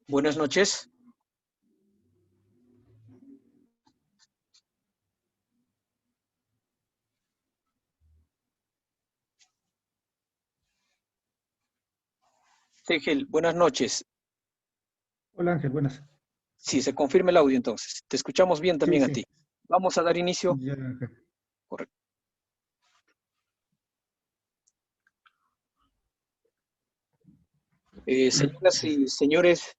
Buenas noches. Tegel, buenas noches. Hola Ángel, buenas. Sí, se confirma el audio entonces. Te escuchamos bien Sí, también a sí, ti. Vamos a dar inicio. ya Ángel. Correcto. Señoras y señores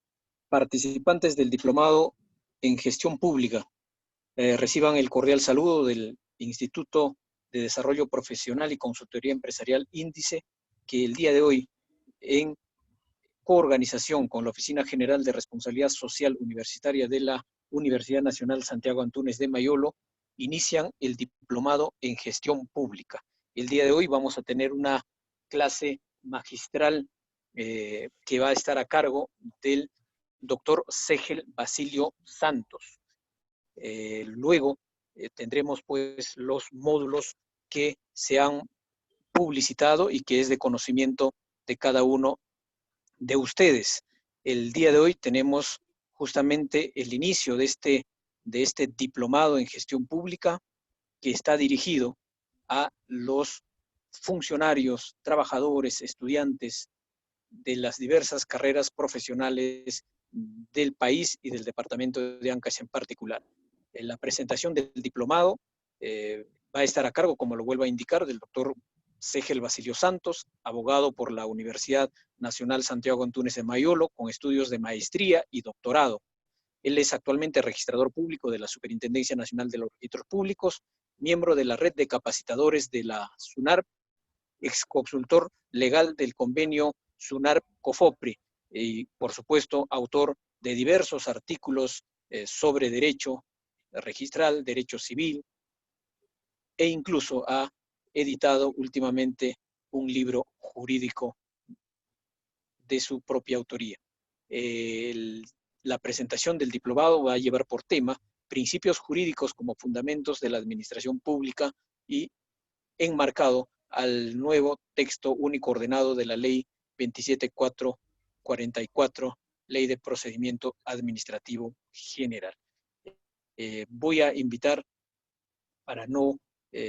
participantes del diplomado en gestión pública, reciban el cordial saludo del Instituto de Desarrollo Profesional y Consultoría Empresarial Índice, que el día de hoy, en coorganización con la Oficina General de Responsabilidad Social Universitaria de la Universidad Nacional Santiago Antúnez de Mayolo, inician el diplomado en gestión pública. El día de hoy vamos a tener una clase magistral que va a estar a cargo del doctor Segel Basilio Santos. Luego tendremos pues los módulos que se han publicitado y que es de conocimiento de cada uno de ustedes. El día de hoy tenemos justamente el inicio de este diplomado en gestión pública que está dirigido a los funcionarios, trabajadores, estudiantes de las diversas carreras profesionales del país y del departamento de Ancash en particular. En la presentación del diplomado va a estar a cargo, como lo vuelvo a indicar, del doctor Segel Basilio Santos, abogado por la Universidad Nacional Santiago Antúnez de Mayolo, con estudios de maestría y doctorado. Él es actualmente registrador público de la Superintendencia Nacional de los Registros Públicos, miembro de la red de capacitadores de la SUNARP, ex consultor legal del convenio SUNARP-COFOPRI y, por supuesto, autor de diversos artículos sobre derecho registral, derecho civil, e incluso ha editado últimamente un libro jurídico de su propia autoría. La presentación del diplomado va a llevar por tema principios jurídicos como fundamentos de la administración pública y enmarcado al nuevo texto único ordenado de la Ley 27444, Ley de Procedimiento Administrativo General. Voy a invitar, para no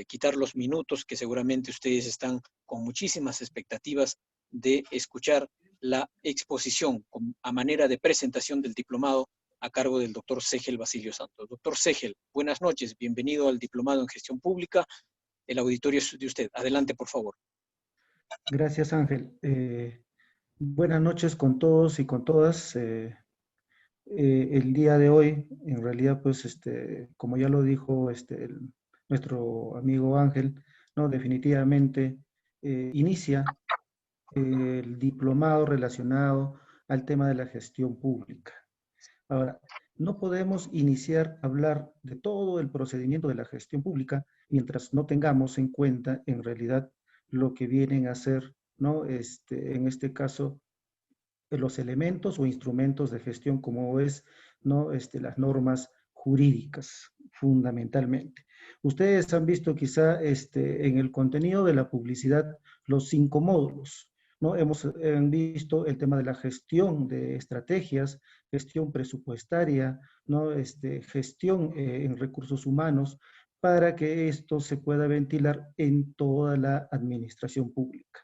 quitar los minutos que seguramente ustedes están con muchísimas expectativas de escuchar la exposición a manera de presentación del diplomado a cargo del doctor Segel Basilio Santos. Doctor Segel, buenas noches, bienvenido al diplomado en gestión pública. El auditorio es de usted. Adelante, por favor. Gracias Ángel. Buenas noches con todos y con todas. El día de hoy, en realidad, pues, como ya lo dijo nuestro amigo Ángel, ¿no? Definitivamente inicia el diplomado relacionado al tema de la gestión pública. Ahora, no podemos iniciar a hablar de todo el procedimiento de la gestión pública mientras no tengamos en cuenta en realidad lo que vienen a ser, ¿no? En este caso, los elementos o instrumentos de gestión como es, ¿no? Las normas jurídicas, fundamentalmente. Ustedes han visto quizá en el contenido de la publicidad los 5 módulos, ¿no? Hemos visto el tema de la gestión de estrategias, gestión presupuestaria, ¿no? Gestión en recursos humanos, para que esto se pueda ventilar en toda la administración pública.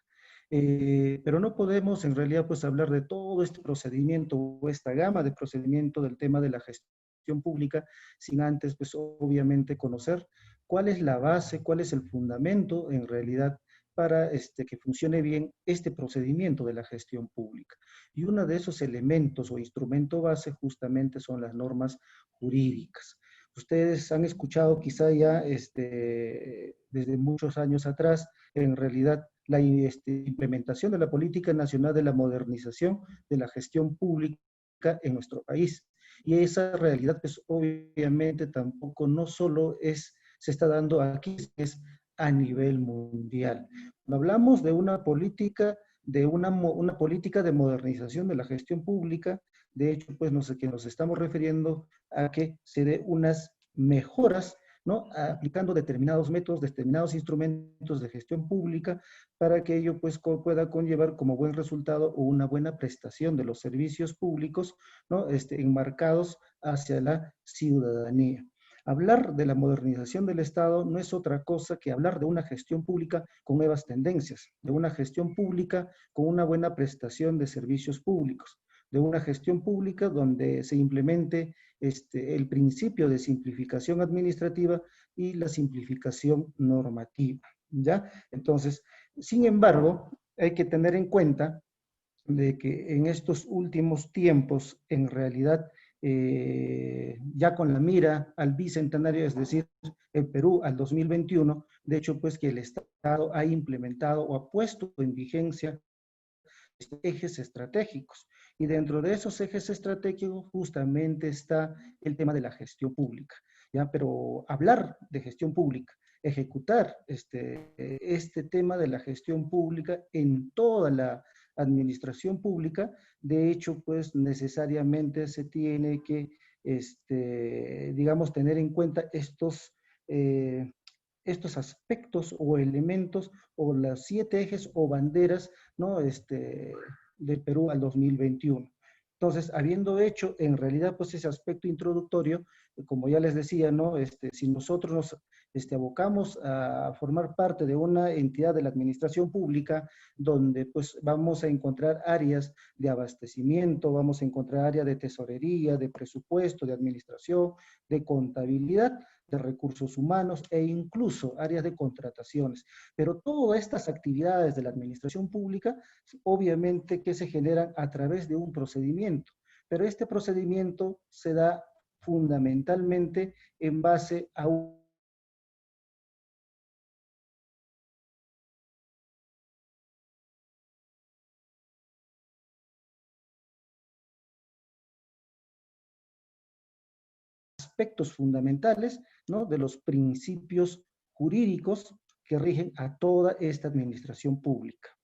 Pero no podemos en realidad pues hablar de todo este procedimiento o esta gama de procedimiento del tema de la gestión pública sin antes pues obviamente conocer cuál es la base, cuál es el fundamento en realidad para que funcione bien este procedimiento de la gestión pública. Y uno de esos elementos o instrumento base justamente son las normas jurídicas. Ustedes han escuchado quizá ya desde muchos años atrás, en realidad, la implementación de la Política Nacional de la Modernización de la Gestión Pública en nuestro país. Y esa realidad, pues obviamente tampoco no solo se está dando aquí, es a nivel mundial. Cuando hablamos de una política, una política de modernización de la gestión pública, de hecho, pues que nos estamos refiriendo a que se dé unas mejoras ¿no? Aplicando determinados métodos, determinados instrumentos de gestión pública para que ello pues pueda conllevar como buen resultado o una buena prestación de los servicios públicos, ¿no? Enmarcados hacia la ciudadanía. Hablar de la modernización del Estado no es otra cosa que hablar de una gestión pública con nuevas tendencias, de una gestión pública con una buena prestación de servicios públicos, de una gestión pública donde se implemente el principio de simplificación administrativa y la simplificación normativa, ¿ya? Entonces, sin embargo, hay que tener en cuenta de que en estos últimos tiempos, en realidad, ya con la mira al bicentenario, es decir, el Perú al 2021, de hecho, pues que el Estado ha implementado o ha puesto en vigencia ejes estratégicos. Y dentro de esos ejes estratégicos justamente está el tema de la gestión pública, ¿ya? Pero hablar de gestión pública, ejecutar este tema de la gestión pública en toda la administración pública, de hecho, pues necesariamente se tiene que, digamos, tener en cuenta estos aspectos o elementos o los 7 ejes o banderas, ¿no? Del Perú al 2021. Entonces, habiendo hecho en realidad pues ese aspecto introductorio, como ya les decía, ¿no? Si nosotros nos abocamos a formar parte de una entidad de la administración pública, donde pues vamos a encontrar áreas de abastecimiento, vamos a encontrar áreas de tesorería, de presupuesto, de administración, de contabilidad, de recursos humanos e incluso áreas de contrataciones. Pero todas estas actividades de la administración pública, obviamente que se generan a través de un procedimiento, pero este procedimiento se da fundamentalmente en base a un aspectos fundamentales, ¿no? De los principios jurídicos que rigen a toda esta administración pública.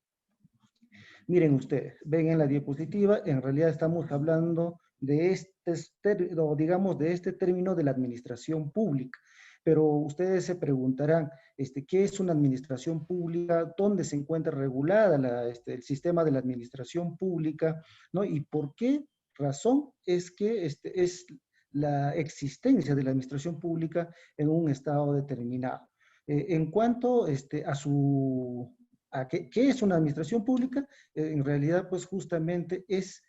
Miren ustedes, ven en la diapositiva, en realidad estamos hablando de digamos, de este término de la administración pública. Pero ustedes se preguntarán, ¿qué es una administración pública? ¿Dónde se encuentra regulada el sistema de la administración pública? ¿No? ¿Y por qué razón es que es la existencia de la administración pública en un estado determinado? En cuanto a qué es una administración pública, en realidad, pues justamente es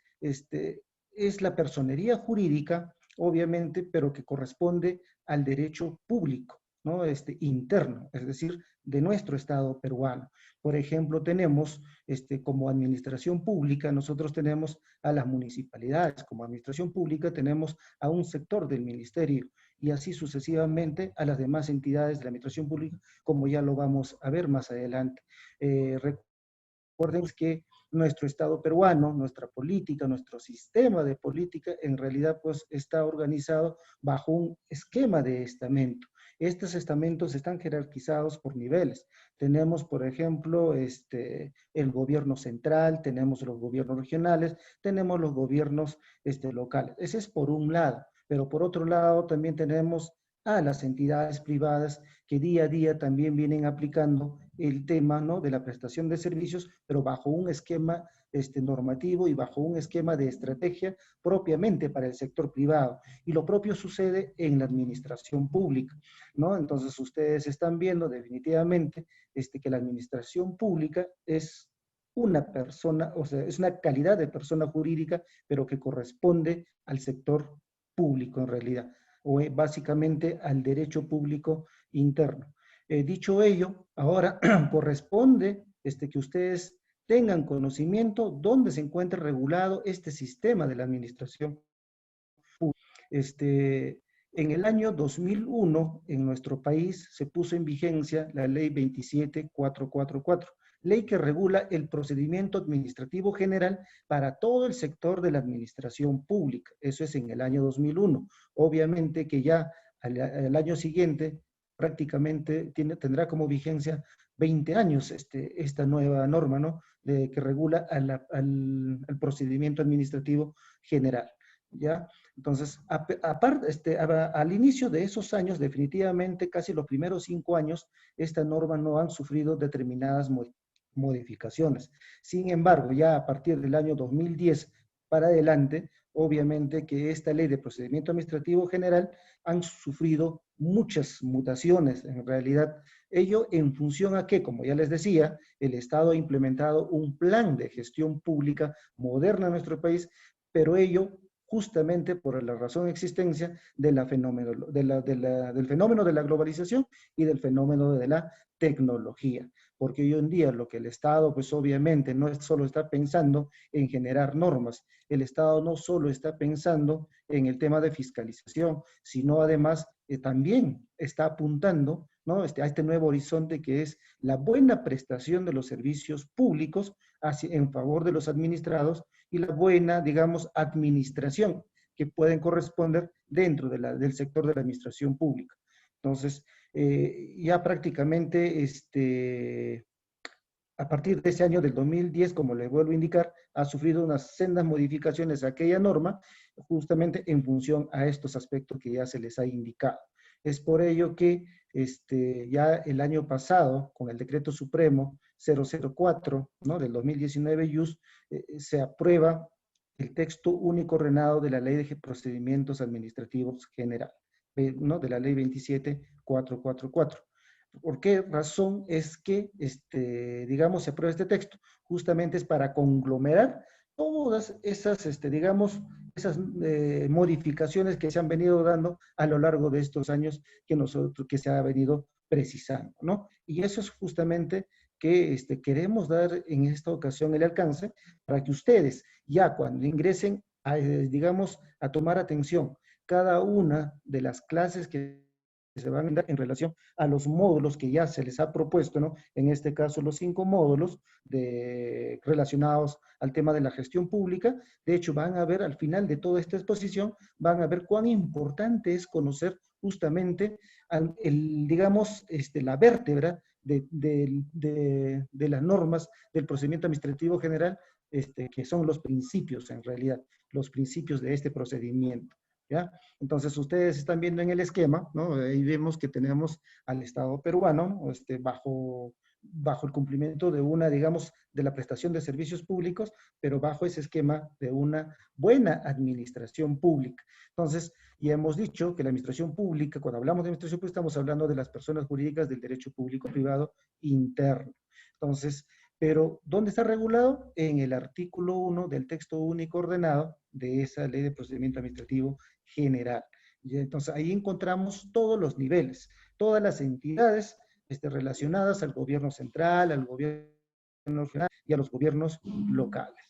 la personería jurídica, obviamente, pero que corresponde al derecho público, ¿no? Interno, es decir, de nuestro Estado peruano. Por ejemplo, tenemos como administración pública, nosotros tenemos a las municipalidades, como administración pública tenemos a un sector del ministerio y así sucesivamente a las demás entidades de la administración pública, como ya lo vamos a ver más adelante. Recuerden que nuestro Estado peruano, nuestra política, nuestro sistema de política, en realidad pues está organizado bajo un esquema de estamento. Estos estamentos están jerarquizados por niveles. Tenemos, por ejemplo, el gobierno central, tenemos los gobiernos regionales, tenemos los gobiernos locales. Ese es por un lado, pero por otro lado también tenemos a las entidades privadas que día a día también vienen aplicando el tema, ¿no? De la prestación de servicios, pero bajo un esquema normativo y bajo un esquema de estrategia propiamente para el sector privado. Y lo propio sucede en la administración pública, ¿no? Entonces ustedes están viendo definitivamente que la administración pública es una persona, o sea, es una calidad de persona jurídica, pero que corresponde al sector público en realidad, o básicamente al derecho público interno. Dicho ello, ahora corresponde que ustedes tengan conocimiento dónde se encuentra regulado este sistema de la administración pública. En el año 2001, en nuestro país, se puso en vigencia la ley 27444, ley que regula el procedimiento administrativo general para todo el sector de la administración pública. Eso es en el año 2001. Obviamente que ya al año siguiente prácticamente tendrá como vigencia 20 años esta nueva norma, ¿no? Que regula al procedimiento administrativo general, ¿ya? Entonces, aparte, al inicio de esos años, definitivamente, casi los primeros 5 años, esta norma no han sufrido determinadas modificaciones. Sin embargo, ya a partir del año 2010 para adelante, obviamente que esta ley de procedimiento administrativo general han sufrido muchas mutaciones en realidad. Ello en función a que, como ya les decía, el Estado ha implementado un plan de gestión pública moderna en nuestro país, pero ello justamente por la razón de existencia de la del fenómeno de la globalización y del fenómeno de la tecnología. Porque hoy en día lo que el Estado, pues obviamente no solo está pensando en generar normas, el Estado no solo está pensando en el tema de fiscalización, sino además también está apuntando, ¿no? A este nuevo horizonte que es la buena prestación de los servicios públicos en favor de los administrados y la buena, digamos, administración que pueden corresponder dentro del sector de la administración pública. Entonces, ya prácticamente, a partir de ese año del 2010, como les vuelvo a indicar, ha sufrido unas sendas modificaciones a aquella norma, justamente en función a estos aspectos que ya se les ha indicado. Es por ello que ya el año pasado, con el Decreto Supremo 004, ¿no?, del 2019 IUS, se aprueba el texto único ordenado de la Ley de Procedimientos Administrativos General, ¿no?, de la Ley 27444. ¿Por qué razón es que, digamos, se aprueba este texto? Justamente es para conglomerar todas esas, digamos, esas modificaciones que se han venido dando a lo largo de estos años que se ha venido precisando, ¿no? Y eso es justamente que queremos dar en esta ocasión el alcance para que ustedes, ya cuando ingresen, digamos, a tomar atención cada una de las clases que se van a dar en relación a los módulos que ya se les ha propuesto, ¿no? En este caso, los 5 módulos relacionados al tema de la gestión pública. De hecho, van a ver al final de toda esta exposición, van a ver cuán importante es conocer justamente, digamos, la vértebra de las normas del procedimiento administrativo general, que son los principios, en realidad, los principios de este procedimiento. ¿Ya? Entonces, ustedes están viendo en el esquema, ¿no? Ahí vemos que tenemos al Estado peruano, bajo el cumplimiento de digamos, de la prestación de servicios públicos, pero bajo ese esquema de una buena administración pública. Entonces, ya hemos dicho que la administración pública, cuando hablamos de administración pública, estamos hablando de las personas jurídicas del derecho público-privado interno. Entonces, pero, ¿dónde está regulado? En el artículo 1 del texto único ordenado de esa Ley de Procedimiento Administrativo General. Y entonces, ahí encontramos todos los niveles, todas las entidades relacionadas al gobierno central, al gobierno regional y a los gobiernos locales.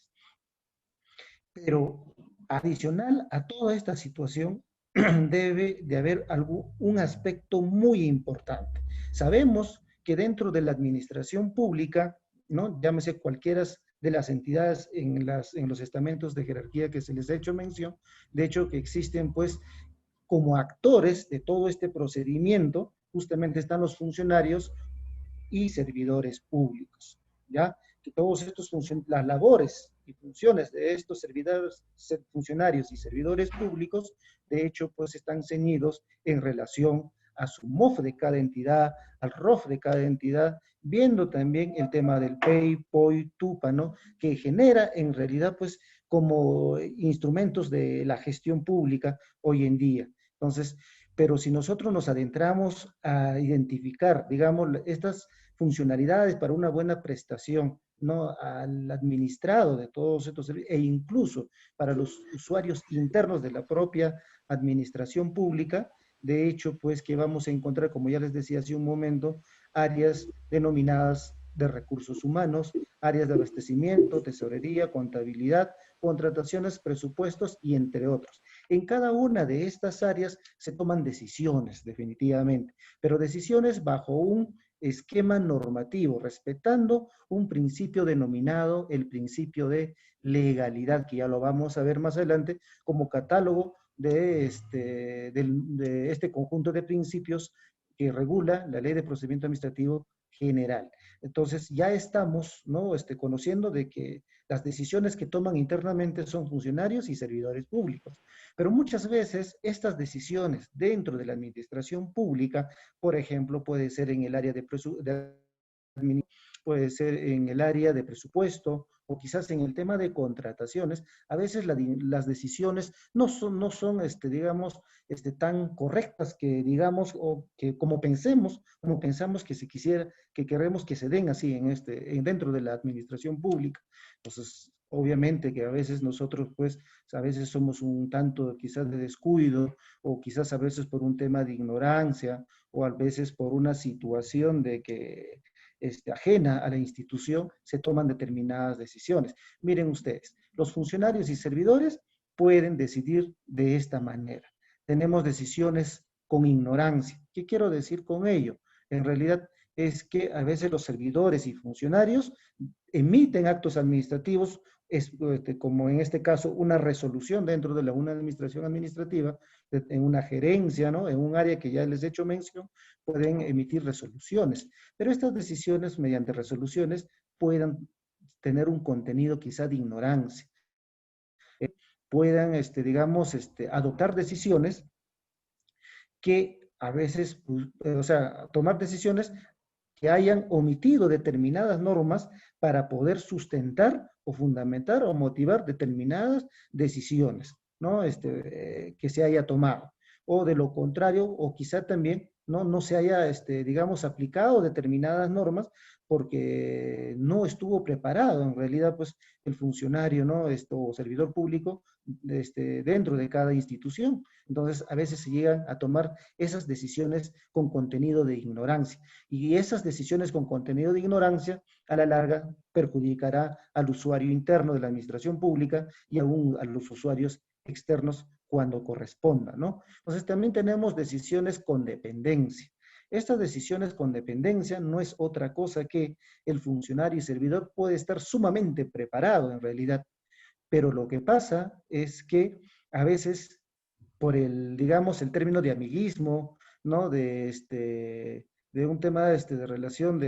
Pero, adicional a toda esta situación, debe de haber un aspecto muy importante. Sabemos que dentro de la administración pública, ¿no?, llámese cualquiera de las entidades en los estamentos de jerarquía que se les ha hecho mención, de hecho que existen pues como actores de todo este procedimiento, justamente están los funcionarios y servidores públicos, ¿ya? Que todos estos las labores y funciones de estos funcionarios y servidores públicos, de hecho, pues están ceñidos en relación a su MOF de cada entidad, al ROF de cada entidad, viendo también el tema del PEI, POI, TUPA, ¿no? Que genera en realidad, pues, como instrumentos de la gestión pública hoy en día. Entonces, pero si nosotros nos adentramos a identificar, digamos, estas funcionalidades para una buena prestación, ¿no?, al administrado de todos estos servicios, e incluso para los usuarios internos de la propia administración pública, de hecho, pues que vamos a encontrar, como ya les decía hace un momento, áreas denominadas de recursos humanos, áreas de abastecimiento, tesorería, contabilidad, contrataciones, presupuestos y entre otros. En cada una de estas áreas se toman decisiones, definitivamente, pero decisiones bajo un esquema normativo, respetando un principio denominado el principio de legalidad, que ya lo vamos a ver más adelante como catálogo de este conjunto de principios que regula la Ley de Procedimiento Administrativo general. Entonces ya estamos, ¿no? Conociendo de que las decisiones que toman internamente son funcionarios y servidores públicos. Pero muchas veces estas decisiones dentro de la administración pública, por ejemplo, puede ser en el área puede ser en el área de presupuesto o quizás en el tema de contrataciones, a veces las decisiones no son digamos, tan correctas que digamos, o que como pensamos que se quisiera, que queremos que se den así dentro de la administración pública. Entonces, obviamente que a veces nosotros, pues, a veces somos un tanto quizás de descuido, o quizás a veces por un tema de ignorancia, o a veces por una situación de que ajena a la institución, se toman determinadas decisiones. Miren ustedes, los funcionarios y servidores pueden decidir de esta manera. Tenemos decisiones con ignorancia. ¿Qué quiero decir con ello? En realidad es que a veces los servidores y funcionarios emiten actos administrativos, como en este caso una resolución dentro de una administración administrativa, en una gerencia, ¿no? En un área que ya les he hecho mención, pueden emitir resoluciones. Pero estas decisiones, mediante resoluciones, puedan tener un contenido quizá de ignorancia. Puedan, digamos, adoptar decisiones que a veces, o sea, tomar decisiones que hayan omitido determinadas normas para poder sustentar o fundamentar o motivar determinadas decisiones, ¿no? Que se haya tomado. O de lo contrario, o quizá también no se haya, digamos, aplicado determinadas normas porque no estuvo preparado en realidad, pues, el funcionario, ¿no? O servidor público, dentro de cada institución. Entonces, a veces se llegan a tomar esas decisiones con contenido de ignorancia. Y esas decisiones con contenido de ignorancia, a la larga, perjudicará al usuario interno de la administración pública y aún a los usuarios externos cuando corresponda, ¿no? Entonces, también tenemos decisiones con dependencia. Estas decisiones con dependencia no es otra cosa que el funcionario y servidor puede estar sumamente preparado en realidad, pero lo que pasa es que a veces por digamos, el término de amiguismo, ¿no? De un tema de relación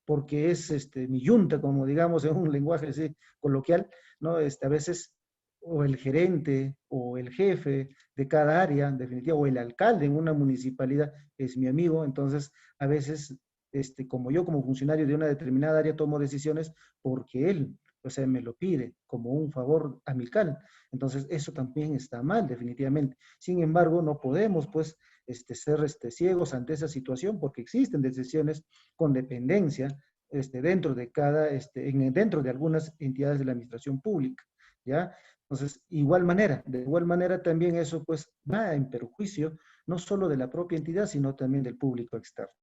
porque es mi yunta, como digamos en un lenguaje así coloquial, ¿no? A veces, o el gerente o el jefe de cada área, en definitiva, o el alcalde en una municipalidad es mi amigo, entonces a veces, como yo como funcionario de una determinada área tomo decisiones porque él, o sea, me lo pide como un favor amical. Entonces, eso también está mal, definitivamente. Sin embargo, no podemos, pues, ser ciegos ante esa situación porque existen decisiones con dependencia dentro de dentro de algunas entidades de la administración pública, ¿ya? Entonces, de igual manera también eso, pues, va en perjuicio no solo de la propia entidad, sino también del público externo.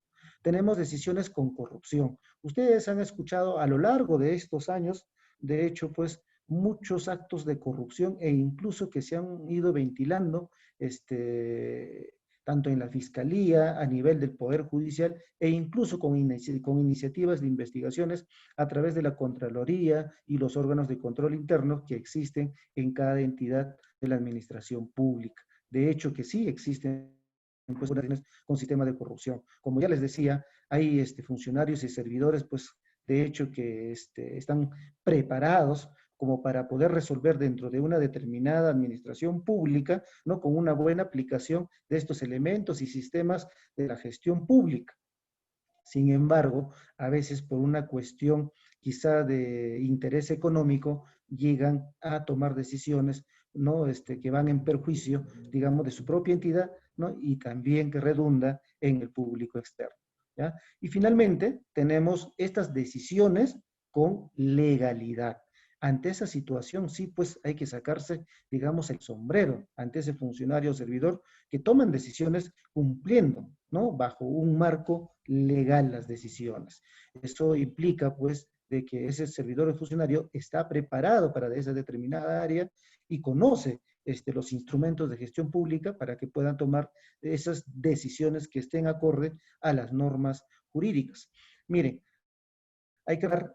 Tenemos decisiones con corrupción. Ustedes han escuchado a lo largo de estos años, de hecho, pues, muchos actos de corrupción e incluso que se han ido ventilando, tanto en la Fiscalía, a nivel del Poder Judicial, e incluso con iniciativas de investigaciones a través de la Contraloría y los órganos de control interno que existen en cada entidad de la administración pública. De hecho, que sí existen pues, con sistema de corrupción. Como ya les decía, hay funcionarios y servidores, pues, de hecho, que están preparados como para poder resolver dentro de una determinada administración pública, ¿no? Con una buena aplicación de estos elementos y sistemas de la gestión pública. Sin embargo, a veces por una cuestión quizá de interés económico, llegan a tomar decisiones, ¿no? Que van en perjuicio, digamos, de su propia entidad, ¿no? Y también que redunda en el público externo, ¿ya? Y finalmente, tenemos estas decisiones con legalidad. Ante esa situación, sí, pues hay que sacarse, digamos, el sombrero ante ese funcionario o servidor que toman decisiones cumpliendo, ¿no? Bajo un marco legal las decisiones. Eso implica, pues, de que ese servidor o funcionario está preparado para esa determinada área y conoce los instrumentos de gestión pública para que puedan tomar esas decisiones que estén acorde a las normas jurídicas. Miren, hay que ver,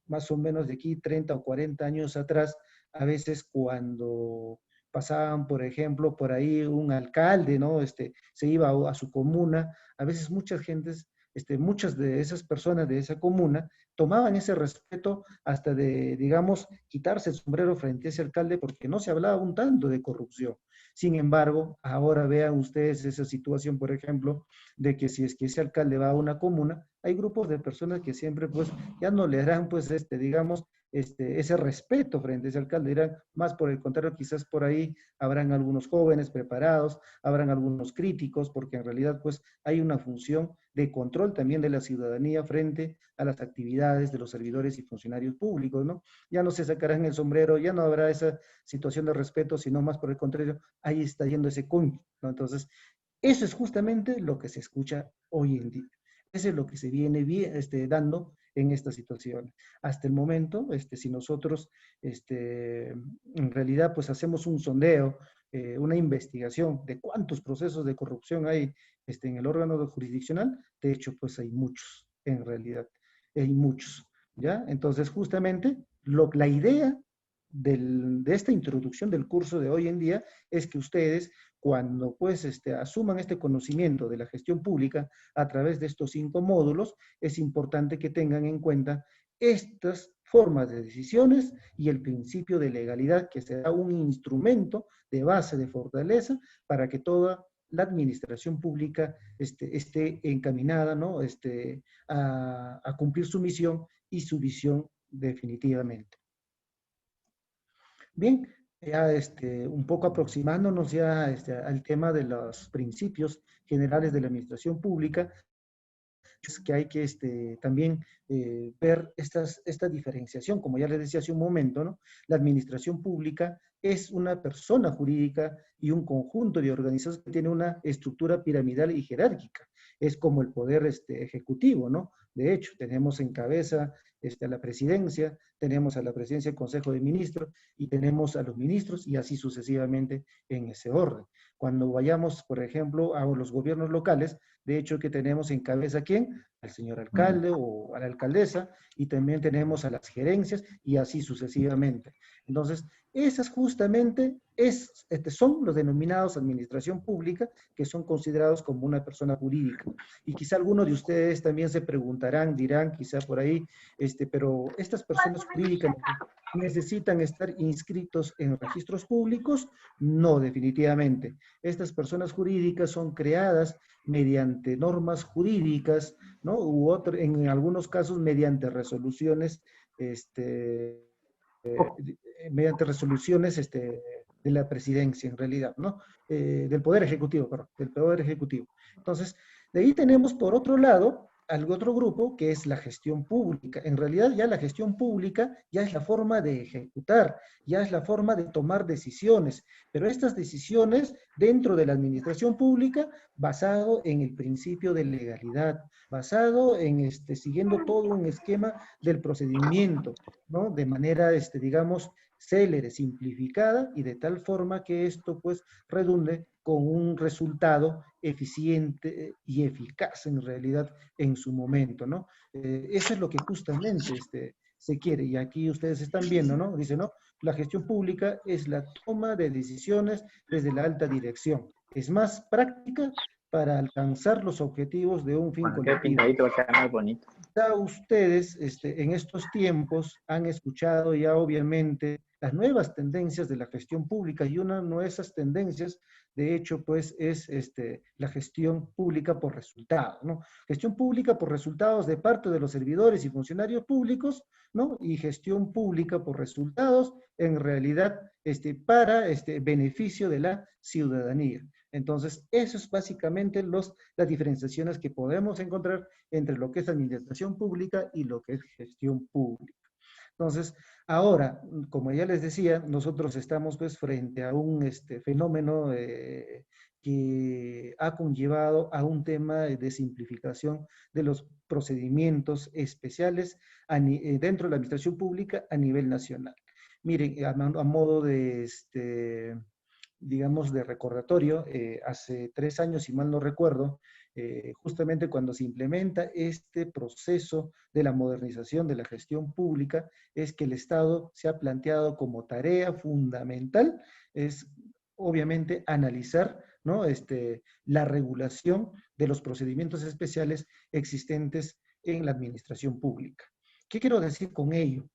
más o menos de aquí 30 o 40 años atrás, a veces cuando pasaban, por ejemplo, por ahí un alcalde, ¿no? Se iba a su comuna. A veces muchas de esas personas de esa comuna tomaban ese respeto hasta de, digamos, quitarse el sombrero frente a ese alcalde porque no se hablaba un tanto de corrupción. Sin embargo, ahora vean ustedes esa situación, por ejemplo, de que si es que ese alcalde va a una comuna, hay grupos de personas que siempre, pues, ya no le darán, pues, digamos, ese respeto frente a ese alcalde, dirán, más por el contrario, quizás por ahí habrán algunos jóvenes preparados, habrán algunos críticos, porque en realidad, pues, hay una función de control también de la ciudadanía frente a las actividades de los servidores y funcionarios públicos, ¿no? Ya no se sacarán el sombrero, ya no habrá esa situación de respeto, sino más por el contrario, ahí está yendo ese cuño, ¿no? Entonces, eso es justamente lo que se escucha hoy en día. Eso es lo que se viene dando en esta situación. Hasta el momento, si nosotros en realidad pues hacemos un sondeo, una investigación de cuántos procesos de corrupción hay en el órgano jurisdiccional, de hecho pues hay muchos, en realidad, hay muchos, ¿ya? Entonces justamente la idea de esta introducción del curso de hoy en día es que ustedes cuando pues asuman este conocimiento de la gestión pública a través de estos 5 módulos, es importante que tengan en cuenta estas formas de decisiones y el principio de legalidad que será un instrumento de base de fortaleza para que toda la administración pública esté encaminada, ¿no? A cumplir su misión y su visión definitivamente. Bien, ya un poco aproximándonos ya al tema de los principios generales de la administración pública, es que hay que también ver esta diferenciación, como ya les decía hace un momento, ¿no? La administración pública es una persona jurídica y un conjunto de organizaciones que tiene una estructura piramidal y jerárquica. Es como el poder ejecutivo, ¿no? De hecho, tenemos en cabeza a la presidencia, tenemos a la presidencia del Consejo de Ministros y tenemos a los ministros y así sucesivamente en ese orden. Cuando vayamos, por ejemplo, a los gobiernos locales, de hecho que tenemos en cabeza ¿a quién? Al señor alcalde o a la alcaldesa, y también tenemos a las gerencias y así sucesivamente. Entonces, esas justamente son los denominados administración pública, que son considerados como una persona jurídica. Y quizá algunos de ustedes también se preguntarán, dirán quizá por ahí, pero estas personas jurídicas necesitan estar inscritos en registros públicos. No, definitivamente. Estas personas jurídicas son creadas mediante normas jurídicas, ¿no? En algunos casos mediante resoluciones, mediante resoluciones de la presidencia en realidad, ¿no? Del Poder Ejecutivo, perdón, del Poder Ejecutivo. Entonces, de ahí tenemos por otro lado al otro grupo que es la gestión pública. En realidad ya la gestión pública ya es la forma de ejecutar, ya es la forma de tomar decisiones, pero estas decisiones dentro de la administración pública basado en el principio de legalidad, basado en siguiendo todo un esquema del procedimiento, ¿no? De manera, digamos, célere, simplificada y de tal forma que esto pues redunde con un resultado eficiente y eficaz en realidad en su momento, ¿no? Eso es lo que justamente se quiere. Y aquí ustedes están viendo, ¿no? Dice, ¿no? La gestión pública es la toma de decisiones desde la alta dirección. Es más práctica para alcanzar los objetivos de un fin Bueno, qué colectivo. pintadito va a quedar más bonito. Ya ustedes en estos tiempos han escuchado ya obviamente las nuevas tendencias de la gestión pública y una de esas tendencias, de hecho, pues es la gestión pública por resultados, ¿no? Gestión pública por resultados de parte de los servidores y funcionarios públicos, ¿no? Y gestión pública por resultados en realidad para beneficio de la ciudadanía. Entonces, eso es básicamente las diferenciaciones que podemos encontrar entre lo que es administración pública y lo que es gestión pública. Entonces, ahora, como ya les decía, nosotros estamos pues frente a un fenómeno que ha conllevado a un tema de simplificación de los procedimientos especiales dentro de la administración pública a nivel nacional. Miren, a modo de digamos, de recordatorio, hace 3 años, si mal no recuerdo, justamente cuando se implementa este proceso de la modernización de la gestión pública, es que el Estado se ha planteado como tarea fundamental, es obviamente analizar, ¿no? La regulación de los procedimientos especiales existentes en la administración pública. ¿Qué quiero decir con ello?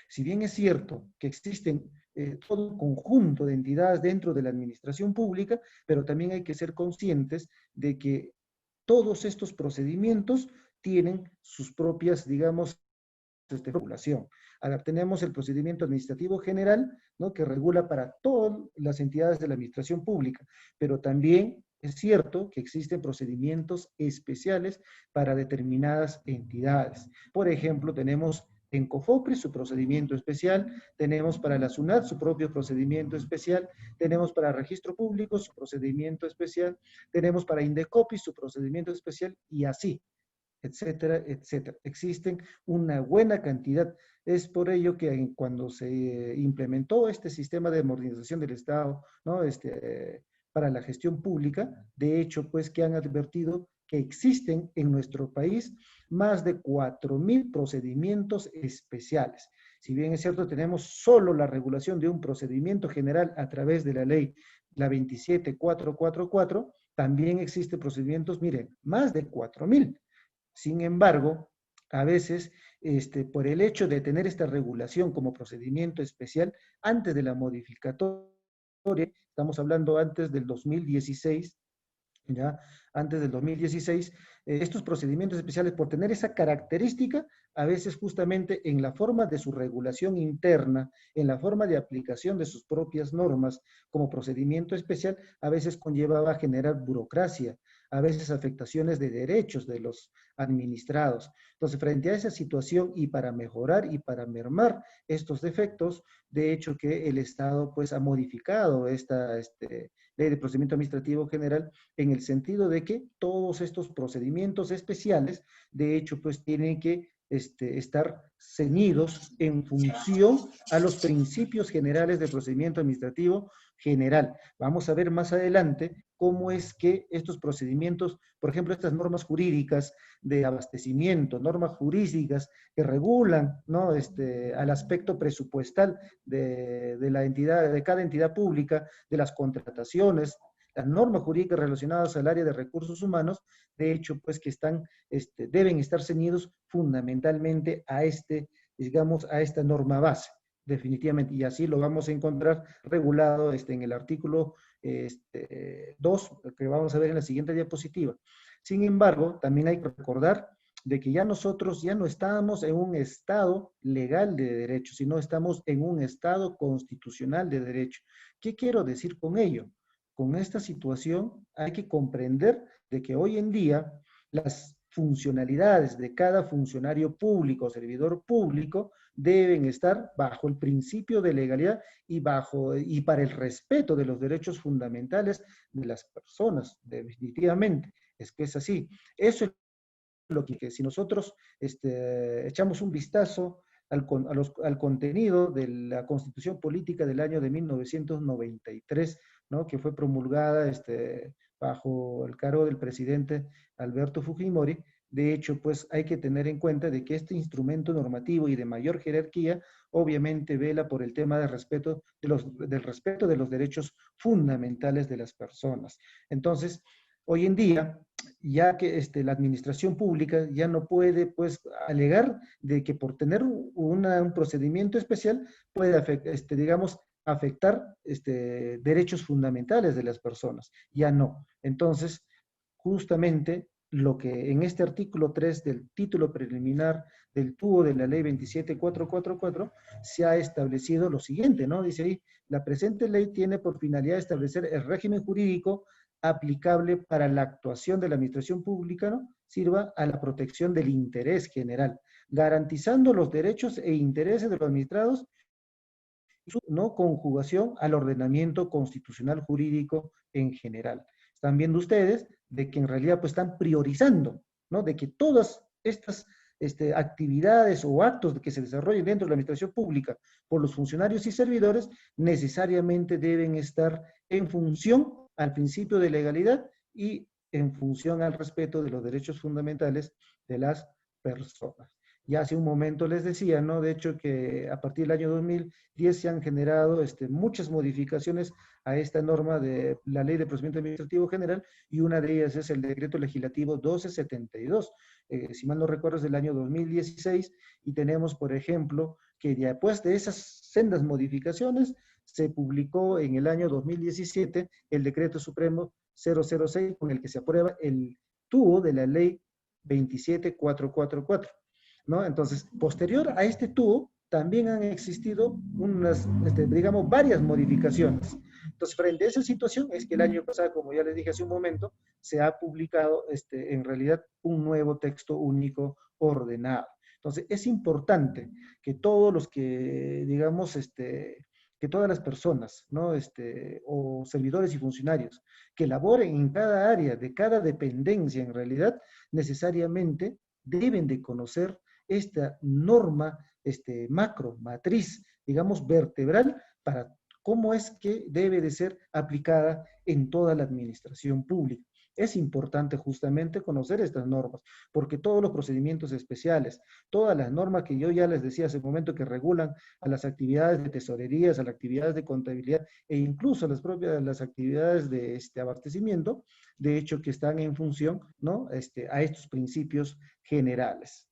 Si bien es cierto que existen todo un conjunto de entidades dentro de la administración pública, pero también hay que ser conscientes de que todos estos procedimientos tienen sus propias, digamos, regulación. Ahora tenemos el procedimiento administrativo general, ¿no? Que regula para todas las entidades de la administración pública, pero también es cierto que existen procedimientos especiales para determinadas entidades. Por ejemplo, tenemos en COFOPRIS su procedimiento especial, tenemos para la SUNAT su propio procedimiento especial, tenemos para registro público su procedimiento especial, tenemos para INDECOPI su procedimiento especial y así, etcétera, etcétera. Existen una buena cantidad. Es por ello que cuando se implementó este sistema de modernización del Estado, ¿no? Para la gestión pública, de hecho, pues que han advertido que existen en nuestro país más de 4.000 procedimientos especiales. Si bien es cierto, tenemos solo la regulación de un procedimiento general a través de la ley, la 27444, también existen procedimientos, miren, más de 4.000. Sin embargo, a veces, por el hecho de tener esta regulación como procedimiento especial, antes de la modificatoria, estamos hablando antes del 2016, ¿ya? Antes del 2016, estos procedimientos especiales, por tener esa característica, a veces justamente en la forma de su regulación interna, en la forma de aplicación de sus propias normas como procedimiento especial, a veces conllevaba a generar burocracia, a veces afectaciones de derechos de los administrados. Entonces, frente a esa situación y para mejorar y para mermar estos defectos, de hecho que el Estado pues ha modificado esta ley de procedimiento administrativo general en el sentido de que todos estos procedimientos especiales, de hecho, pues tienen que estar ceñidos en función a los principios generales del procedimiento administrativo general. Vamos a ver más adelante cómo es que estos procedimientos, por ejemplo, estas normas jurídicas de abastecimiento, normas jurídicas que regulan, ¿no? Al aspecto presupuestal de la entidad, de cada entidad pública, de las contrataciones, las normas jurídicas relacionadas al área de recursos humanos, de hecho, pues que están, deben estar ceñidos fundamentalmente a digamos, a esta norma base, definitivamente, y así lo vamos a encontrar regulado en el artículo 2, que vamos a ver en la siguiente diapositiva. Sin embargo, también hay que recordar de que ya nosotros ya no estamos en un estado legal de derecho, sino estamos en un estado constitucional de derecho. ¿Qué quiero decir con ello? Con esta situación hay que comprender de que hoy en día las funcionalidades de cada funcionario público o servidor público deben estar bajo el principio de legalidad y para el respeto de los derechos fundamentales de las personas, definitivamente. Es que es así. Eso es lo que si nosotros echamos un vistazo al contenido de la Constitución Política del año de 1993, ¿no? Que fue promulgada bajo el cargo del presidente Alberto Fujimori. De hecho, pues hay que tener en cuenta de que este instrumento normativo y de mayor jerarquía obviamente vela por el tema del respeto de los derechos fundamentales de las personas. Entonces, hoy en día, ya que la administración pública ya no puede, pues, alegar de que por tener un procedimiento especial puede, digamos, afectar derechos fundamentales de las personas. Ya no. Entonces, justamente lo que en este artículo 3 del título preliminar del TUO de la ley 27444 se ha establecido lo siguiente, ¿no? Dice ahí, la presente ley tiene por finalidad establecer el régimen jurídico aplicable para la actuación de la administración pública, ¿no? Sirva a la protección del interés general, garantizando los derechos e intereses de los administrados y su no conjugación al ordenamiento constitucional jurídico en general. Están viendo ustedes de que en realidad pues están priorizando, ¿no? De que todas estas actividades o actos que se desarrollen dentro de la administración pública por los funcionarios y servidores necesariamente deben estar en función al principio de legalidad y en función al respeto de los derechos fundamentales de las personas. Ya hace un momento les decía, ¿no? De hecho, que a partir del año 2010 se han generado muchas modificaciones a esta norma de la Ley de Procedimiento Administrativo General, y una de ellas es el Decreto Legislativo 1272, si mal no recuerdo es del año 2016, y tenemos, por ejemplo, que después de esas sendas modificaciones, se publicó en el año 2017 el Decreto Supremo 006, con el que se aprueba el TUO de la Ley 27444, ¿no? Entonces, posterior a este TUO, también han existido unas, digamos, varias modificaciones. Entonces, frente a esa situación, es que el año pasado, como ya les dije hace un momento, se ha publicado en realidad un nuevo texto único ordenado. Entonces, es importante que todos los que, digamos, que todas las personas, ¿no? O servidores y funcionarios que laboren en cada área de cada dependencia, en realidad, necesariamente deben de conocer esta norma, macro, matriz, digamos, vertebral, para cómo es que debe de ser aplicada en toda la administración pública. Es importante justamente conocer estas normas, porque todos los procedimientos especiales, todas las normas que yo ya les decía hace un momento que regulan a las actividades de tesorerías, a las actividades de contabilidad e incluso a las propias las actividades de abastecimiento, de hecho que están en función, ¿no? A estos principios generales.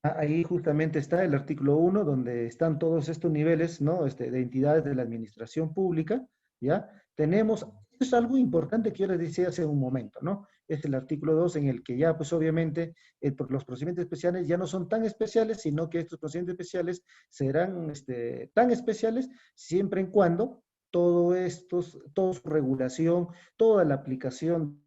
Ahí justamente está el artículo 1, donde están todos estos niveles, ¿no? De entidades de la administración pública, ¿ya? Tenemos, es algo importante que yo les decía hace un momento, ¿no? Es el artículo 2, en el que ya, pues obviamente, los procedimientos especiales ya no son tan especiales, sino que estos procedimientos especiales serán tan especiales siempre en cuando toda su regulación, toda la aplicación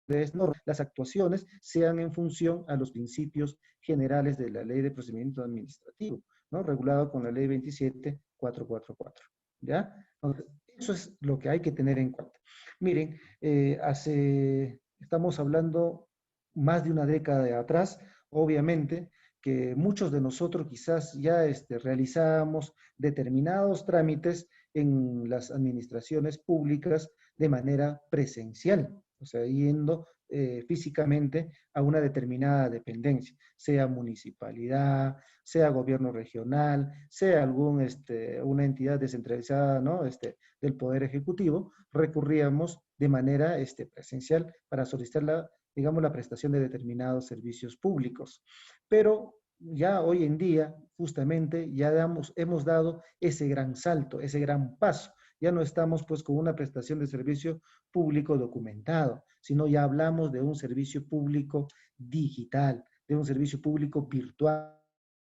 de las actuaciones sean en función a los principios generales de la Ley de Procedimiento Administrativo, ¿no? Regulado con la Ley 27444, ¿ya? Entonces, eso es lo que hay que tener en cuenta. Miren, estamos hablando más de una década de atrás, obviamente, que muchos de nosotros quizás ya realizábamos determinados trámites en las administraciones públicas de manera presencial, o sea, yendo físicamente a una determinada dependencia, sea municipalidad, sea gobierno regional, sea una entidad descentralizada, ¿no? Del Poder Ejecutivo, recurríamos de manera presencial para solicitar digamos, la prestación de determinados servicios públicos. Pero ya hoy en día, justamente, ya hemos dado ese gran salto, ese gran paso. Ya no estamos pues con una prestación de servicio público documentado, sino ya hablamos de un servicio público digital, de un servicio público virtual,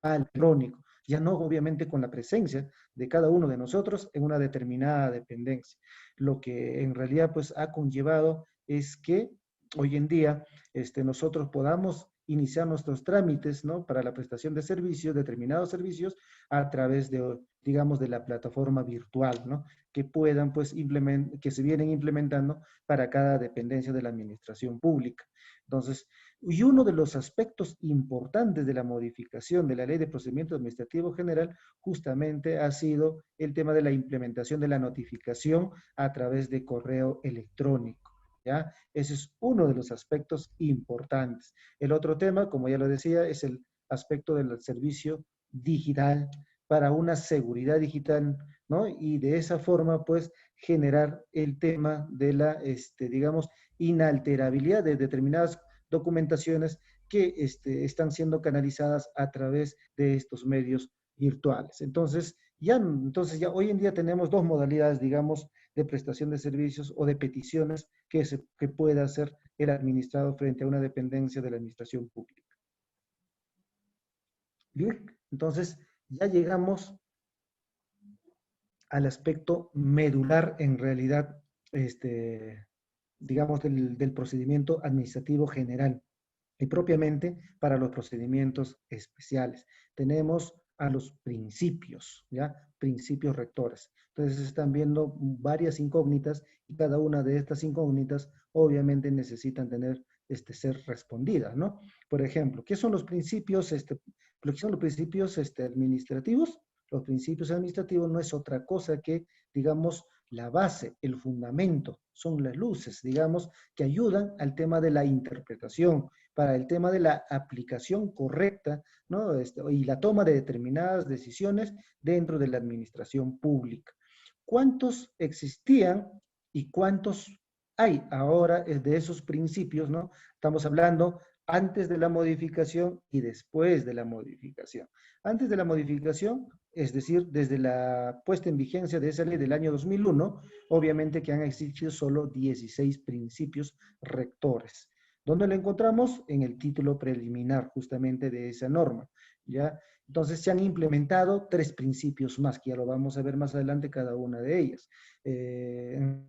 electrónico, ya no obviamente con la presencia de cada uno de nosotros en una determinada dependencia. Lo que en realidad pues ha conllevado es que hoy en día nosotros podamos iniciar nuestros trámites, ¿no? Para la prestación de servicios, determinados servicios, a través de, digamos, de la plataforma virtual, ¿no? Que puedan, pues, que se vienen implementando para cada dependencia de la administración pública. Entonces, y uno de los aspectos importantes de la modificación de la Ley de Procedimiento Administrativo General justamente ha sido el tema de la implementación de la notificación a través de correo electrónico, ¿ya? Ese es uno de los aspectos importantes. El otro tema, como ya lo decía, es el aspecto del servicio digital para una seguridad digital, ¿no? Y de esa forma, pues, generar el tema de la, digamos, inalterabilidad de determinadas documentaciones que están siendo canalizadas a través de estos medios virtuales. Entonces ya hoy en día tenemos dos modalidades, digamos, de prestación de servicios o de peticiones que pueda hacer el administrado frente a una dependencia de la administración pública. Bien, entonces ya llegamos al aspecto medular en realidad, digamos, del procedimiento administrativo general y propiamente para los procedimientos especiales. Tenemos a los principios, ¿ya? Principios rectores. Entonces están viendo varias incógnitas y cada una de estas incógnitas obviamente necesitan ser respondidas, ¿no? Por ejemplo, ¿qué son los principios, administrativos? Los principios administrativos no es otra cosa que, digamos, la base, el fundamento, son las luces, digamos, que ayudan al tema de la interpretación, para el tema de la aplicación correcta, ¿no? Y la toma de determinadas decisiones dentro de la administración pública. ¿Cuántos existían y cuántos hay ahora de esos principios, ¿no? Estamos hablando antes de la modificación y después de la modificación. Antes de la modificación, es decir, desde la puesta en vigencia de esa ley del año 2001, obviamente que han existido solo 16 principios rectores. ¿Dónde lo encontramos? En el título preliminar justamente de esa norma, ¿ya? Entonces se han implementado 3 principios más, que ya lo vamos a ver más adelante cada una de ellas. En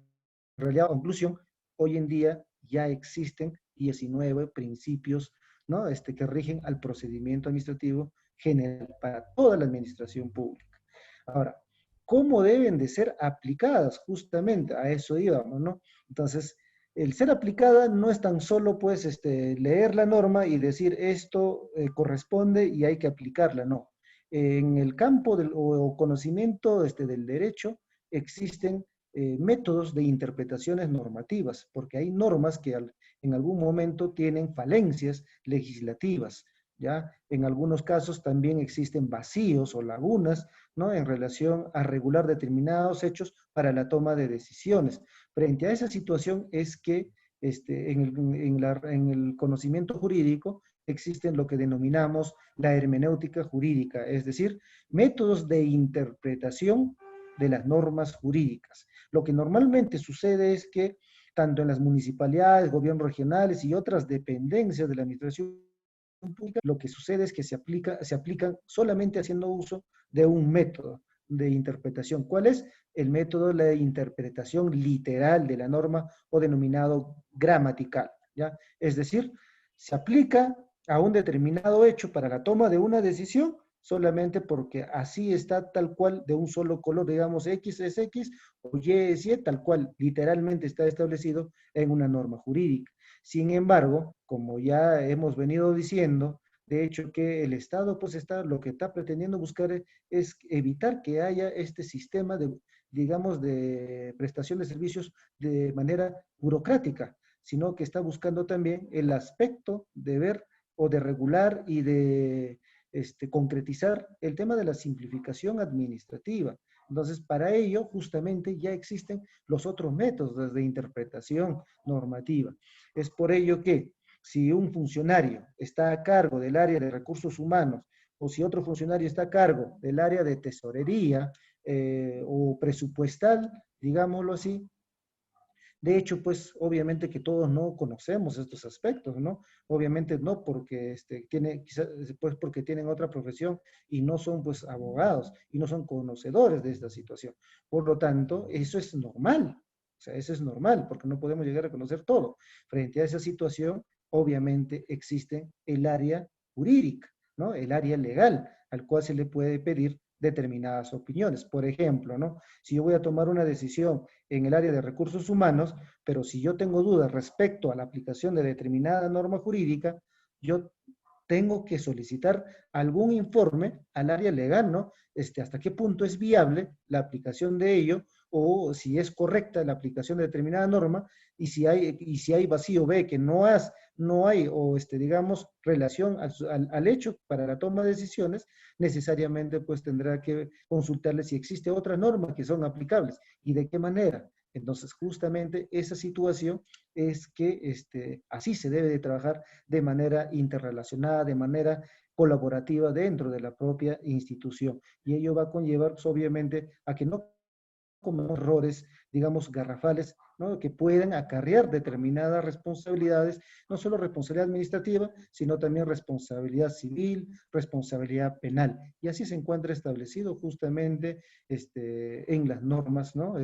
realidad, conclusión, hoy en día ya existen 19 principios, ¿no? Que rigen al procedimiento administrativo general para toda la administración pública. Ahora, ¿cómo deben de ser aplicadas? Justamente a eso íbamos, ¿no? Entonces, el ser aplicada no es tan solo, pues, leer la norma y decir esto corresponde y hay que aplicarla, no. En el campo del o conocimiento del derecho existen métodos de interpretaciones normativas, porque hay normas que en algún momento tienen falencias legislativas, ¿ya? En algunos casos también existen vacíos o lagunas, ¿no? En relación a regular determinados hechos para la toma de decisiones. Frente a esa situación es que en el conocimiento jurídico existen lo que denominamos la hermenéutica jurídica, es decir, métodos de interpretación de las normas jurídicas. Lo que normalmente sucede es que tanto en las municipalidades, gobiernos regionales y otras dependencias de la administración pública, lo que sucede es que se aplican solamente haciendo uso de un método de interpretación. ¿Cuál es? El método de la interpretación literal de la norma o denominado gramatical, ¿ya? Es decir, se aplica a un determinado hecho para la toma de una decisión solamente porque así está tal cual de un solo color, digamos X es X o Y es Y, tal cual literalmente está establecido en una norma jurídica. Sin embargo, como ya hemos venido diciendo, de hecho que el Estado pues lo que está pretendiendo buscar es evitar que haya este sistema de, digamos, de prestación de servicios de manera burocrática, sino que está buscando también el aspecto de ver o de regular y de concretizar el tema de la simplificación administrativa. Entonces, para ello, justamente ya existen los otros métodos de interpretación normativa. Es por ello que si un funcionario está a cargo del área de recursos humanos o si otro funcionario está a cargo del área de tesorería o presupuestal, digámoslo así, de hecho, pues obviamente que todos no conocemos estos aspectos, ¿no? Obviamente no porque quizás pues porque tienen otra profesión y no son pues abogados y no son conocedores de esta situación. Por lo tanto, eso es normal. O sea, eso es normal porque no podemos llegar a conocer todo. Frente a esa situación, obviamente existe el área jurídica, ¿no? El área legal al cual se le puede pedir determinadas opiniones. Por ejemplo, ¿no? Si yo voy a tomar una decisión en el área de recursos humanos, pero si yo tengo dudas respecto a la aplicación de determinada norma jurídica, yo tengo que solicitar algún informe al área legal, ¿no? Hasta qué punto es viable la aplicación de ello o si es correcta la aplicación de determinada norma y si hay vacío B que no hay o digamos relación al hecho para la toma de decisiones, necesariamente pues tendrá que consultarle si existe otra norma que son aplicables y de qué manera. Entonces, justamente esa situación es que así se debe de trabajar de manera interrelacionada, de manera colaborativa dentro de la propia institución. Y ello va a conllevar, pues, obviamente, a que no cometamos errores, digamos, garrafales, ¿no? Que puedan acarrear determinadas responsabilidades, no solo responsabilidad administrativa, sino también responsabilidad civil, responsabilidad penal. Y así se encuentra establecido justamente en las normas, ¿no?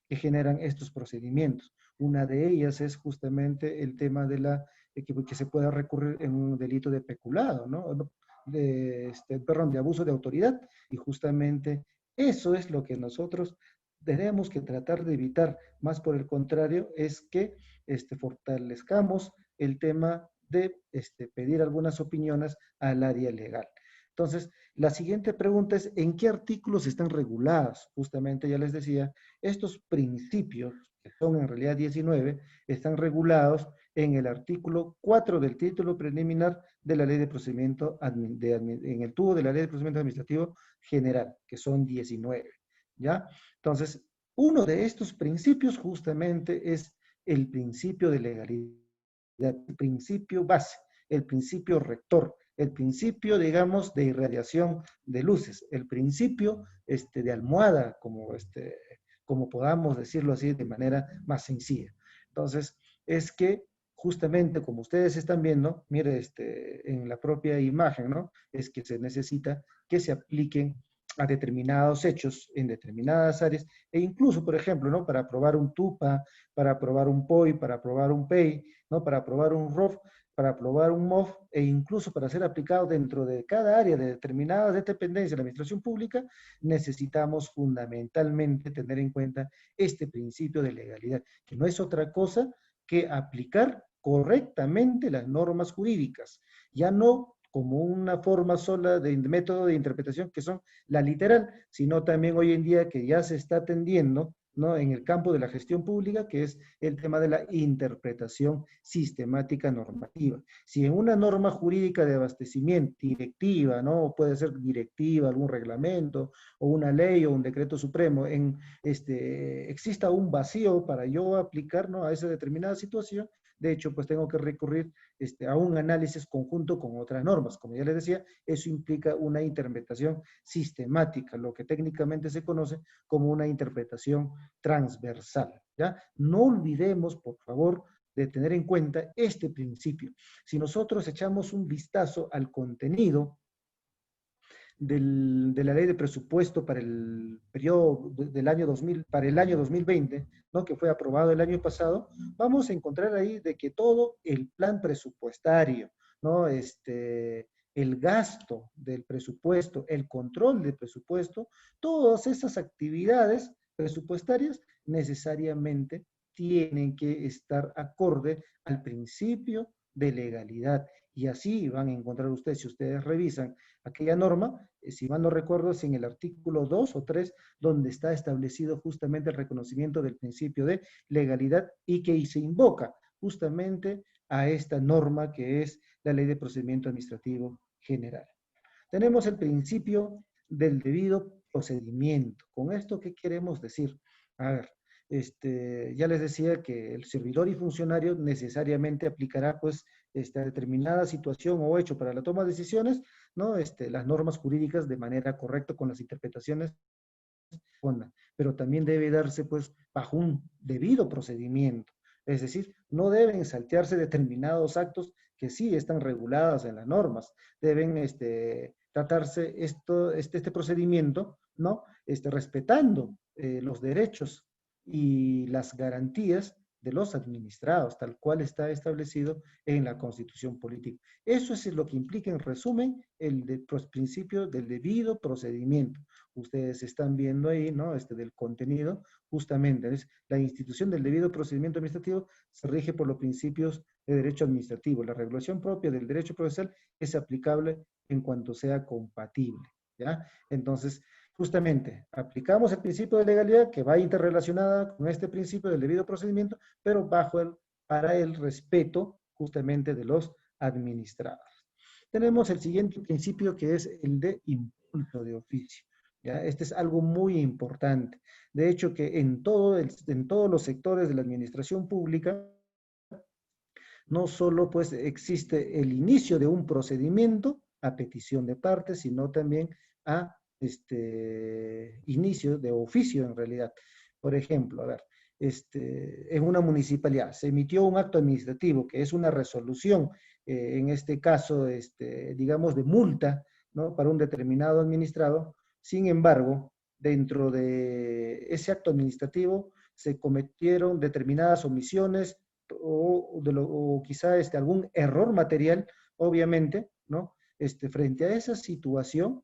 Que generan estos procedimientos. Una de ellas es justamente el tema de que se pueda recurrir en un delito de peculado, ¿no? De abuso de autoridad. Y justamente eso es lo que nosotros tenemos que tratar de evitar. Más por el contrario, es que fortalezcamos el tema de pedir algunas opiniones al área legal. Entonces, la siguiente pregunta es, ¿en qué artículos están regulados? Justamente ya les decía, estos principios, que son en realidad 19, están regulados en el artículo 4 del título preliminar de la Ley de Procedimiento, en el tubo de la Ley de Procedimiento Administrativo General, que son 19, ¿ya? Entonces, uno de estos principios justamente es el principio de legalidad, el principio base, el principio rector, el principio, digamos, de irradiación de luces, el principio de almohada, como podamos decirlo así de manera más sencilla. Entonces, es que justamente como ustedes están viendo, mire, en la propia imagen, ¿no? Es que se necesita que se apliquen a determinados hechos en determinadas áreas, e incluso, por ejemplo, ¿no? Para aprobar un TUPA, para aprobar un POI, para aprobar un PEI, ¿no? Para aprobar un ROF, para aprobar un MOF, e incluso para ser aplicado dentro de cada área de determinadas dependencias de la administración pública, necesitamos fundamentalmente tener en cuenta este principio de legalidad, que no es otra cosa que aplicar correctamente las normas jurídicas, ya no como una forma sola de método de interpretación que son la literal, sino también hoy en día que ya se está atendiendo, ¿no? En el campo de la gestión pública, que es el tema de la interpretación sistemática normativa. Si en una norma jurídica de abastecimiento, directiva, ¿no? Puede ser directiva, algún reglamento, o una ley, o un decreto supremo, exista un vacío para yo aplicar, ¿no? A esa determinada situación, de hecho, pues tengo que recurrir a un análisis conjunto con otras normas. Como ya les decía, eso implica una interpretación sistemática, lo que técnicamente se conoce como una interpretación transversal, ¿ya? No olvidemos, por favor, de tener en cuenta este principio. Si nosotros echamos un vistazo al contenido de la ley de presupuesto para el periodo del año 2000, para el año 2020, ¿no? Que fue aprobado el año pasado, vamos a encontrar ahí de que todo el plan presupuestario, ¿no? El gasto del presupuesto, el control del presupuesto, todas esas actividades presupuestarias necesariamente tienen que estar acorde al principio de legalidad. Y así van a encontrar ustedes, si ustedes revisan aquella norma, si mal no recuerdo, es en el artículo 2 o 3, donde está establecido justamente el reconocimiento del principio de legalidad y que se invoca justamente a esta norma que es la Ley de Procedimiento Administrativo General. Tenemos el principio del debido procedimiento. ¿Con esto qué queremos decir? A ver, ya les decía que el servidor y funcionario necesariamente aplicará pues esta determinada situación o hecho para la toma de decisiones, ¿no? Las normas jurídicas de manera correcta con las interpretaciones, pero también debe darse pues bajo un debido procedimiento. Es decir, no deben saltearse determinados actos que sí están regulados en las normas. Deben tratarse este procedimiento, ¿no? Respetando los derechos y las garantías de los administrados, tal cual está establecido en la Constitución Política. Eso es lo que implica, en resumen, el principio del debido procedimiento. Ustedes están viendo ahí, ¿no? Del contenido, justamente, es la institución del debido procedimiento administrativo se rige por los principios de derecho administrativo. La regulación propia del derecho procesal es aplicable en cuanto sea compatible, ¿ya? Entonces, justamente, aplicamos el principio de legalidad que va interrelacionada con este principio del debido procedimiento, pero para el respeto justamente de los administrados. Tenemos el siguiente principio que es el de impulso de oficio. ¿Ya? Este es algo muy importante. De hecho, que en todos los sectores de la administración pública, no solo pues existe el inicio de un procedimiento a petición de partes, sino también a inicio de oficio en realidad. Por ejemplo, a ver, en una municipalidad se emitió un acto administrativo que es una resolución, en este caso, digamos, de multa, ¿no? Para un determinado administrado. Sin embargo, dentro de ese acto administrativo se cometieron determinadas omisiones o quizá algún error material, obviamente, ¿no? Frente a esa situación,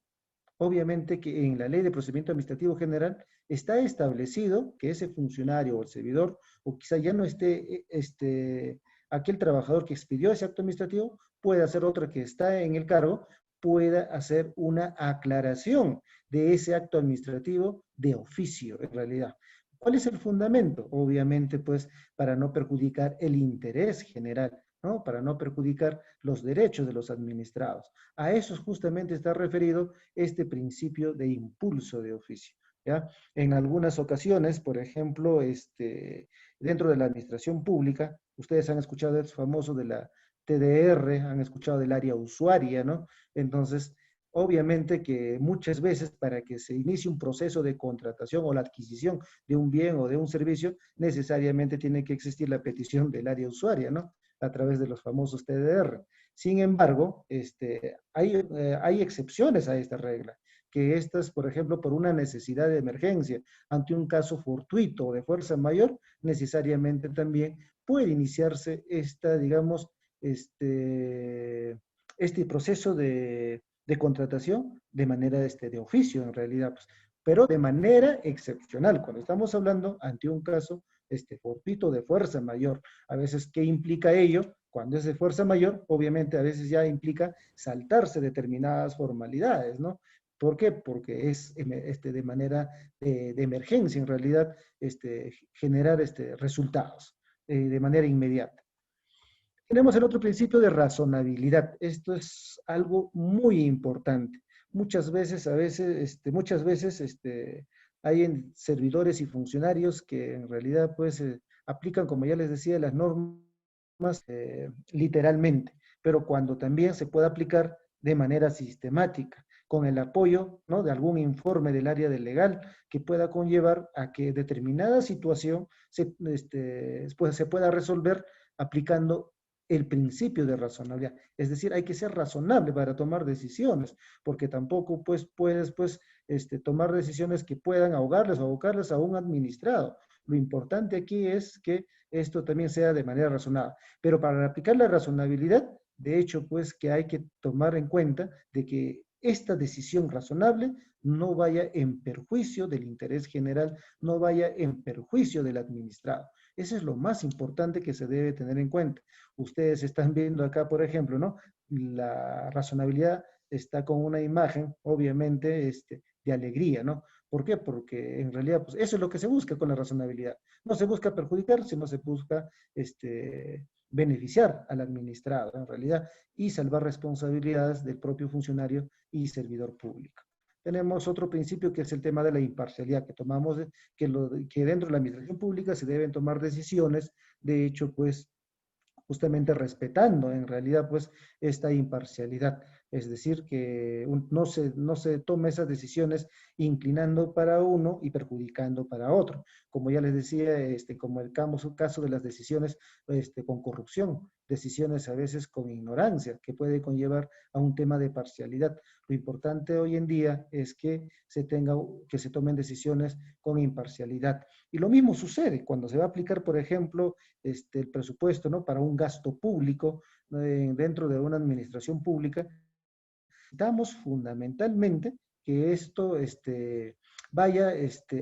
obviamente que en la Ley de Procedimiento Administrativo General está establecido que ese funcionario o el servidor, o quizá ya no esté aquel trabajador que expidió ese acto administrativo, puede hacer otro que está en el cargo, pueda hacer una aclaración de ese acto administrativo de oficio, en realidad. ¿Cuál es el fundamento? Obviamente, pues, para no perjudicar el interés general, ¿no? Para no perjudicar los derechos de los administrados. A eso justamente está referido este principio de impulso de oficio, ¿ya? En algunas ocasiones, por ejemplo, dentro de la administración pública, ustedes han escuchado el famoso de la TDR, han escuchado del área usuaria, ¿no? Entonces, obviamente que muchas veces para que se inicie un proceso de contratación o la adquisición de un bien o de un servicio, necesariamente tiene que existir la petición del área usuaria, ¿no? A través de los famosos TDR. Sin embargo, hay excepciones a esta regla, que estas, por ejemplo, por una necesidad de emergencia, ante un caso fortuito o de fuerza mayor, necesariamente también puede iniciarse digamos, este proceso de contratación de manera de oficio, en realidad, pues, pero de manera excepcional, cuando estamos hablando ante un caso fortuito de fuerza mayor. A veces, ¿qué implica ello? Cuando es de fuerza mayor, obviamente a veces ya implica saltarse determinadas formalidades, ¿no? ¿Por qué? Porque es de manera de emergencia, en realidad, generar resultados de manera inmediata. Tenemos el otro principio de razonabilidad. Esto es algo muy importante. Muchas veces, hay servidores y funcionarios que en realidad, pues, aplican, como ya les decía, las normas literalmente, pero cuando también se puede aplicar de manera sistemática, con el apoyo, ¿no?, de algún informe del área del legal que pueda conllevar a que determinada situación pues, se pueda resolver aplicando el principio de razonabilidad. Es decir, hay que ser razonable para tomar decisiones, porque tampoco pues, puedes pues, tomar decisiones que puedan ahogarles o abocarles a un administrado. Lo importante aquí es que esto también sea de manera razonable. Pero para aplicar la razonabilidad, de hecho, pues que hay que tomar en cuenta de que esta decisión razonable no vaya en perjuicio del interés general, no vaya en perjuicio del administrado. Eso es lo más importante que se debe tener en cuenta. Ustedes están viendo acá, por ejemplo, ¿no? La razonabilidad está con una imagen, obviamente, de alegría, ¿no? ¿Por qué? Porque en realidad, pues eso es lo que se busca con la razonabilidad. No se busca perjudicar, sino se busca beneficiar al administrado, en realidad, y salvar responsabilidades del propio funcionario y servidor público. Tenemos otro principio que es el tema de la imparcialidad, que tomamos, que dentro de la administración pública se deben tomar decisiones, de hecho, pues, justamente respetando en realidad pues esta imparcialidad. Es decir, que no se toma esas decisiones inclinando para uno y perjudicando para otro. Como ya les decía, como el caso de las decisiones con corrupción, decisiones a veces con ignorancia, que puede conllevar a un tema de parcialidad. Lo importante hoy en día es que se tomen decisiones con imparcialidad. Y lo mismo sucede cuando se va a aplicar, por ejemplo, el presupuesto, ¿no?, para un gasto público dentro de una administración pública. Necesitamos fundamentalmente que esto vaya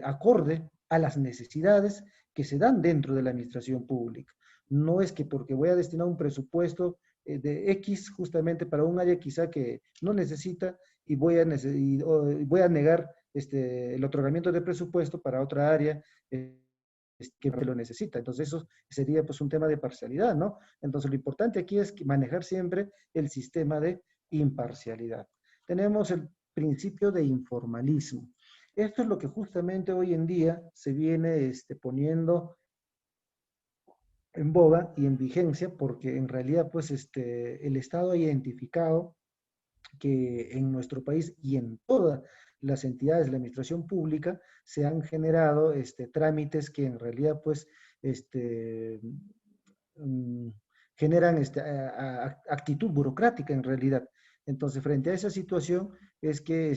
acorde a las necesidades que se dan dentro de la administración pública. No es que porque voy a destinar un presupuesto de X justamente para un área quizá que no necesita y voy a negar el otorgamiento de presupuesto para otra área que lo necesita. Entonces eso sería pues un tema de parcialidad, ¿no? Entonces lo importante aquí es manejar siempre el sistema de imparcialidad. Tenemos el principio de informalismo. Esto es lo que justamente hoy en día se viene poniendo en boga y en vigencia, porque en realidad pues el Estado ha identificado que en nuestro país y en todas las entidades de la administración pública se han generado trámites que en realidad pues mm, generan actitud burocrática en realidad. Entonces, frente a esa situación es que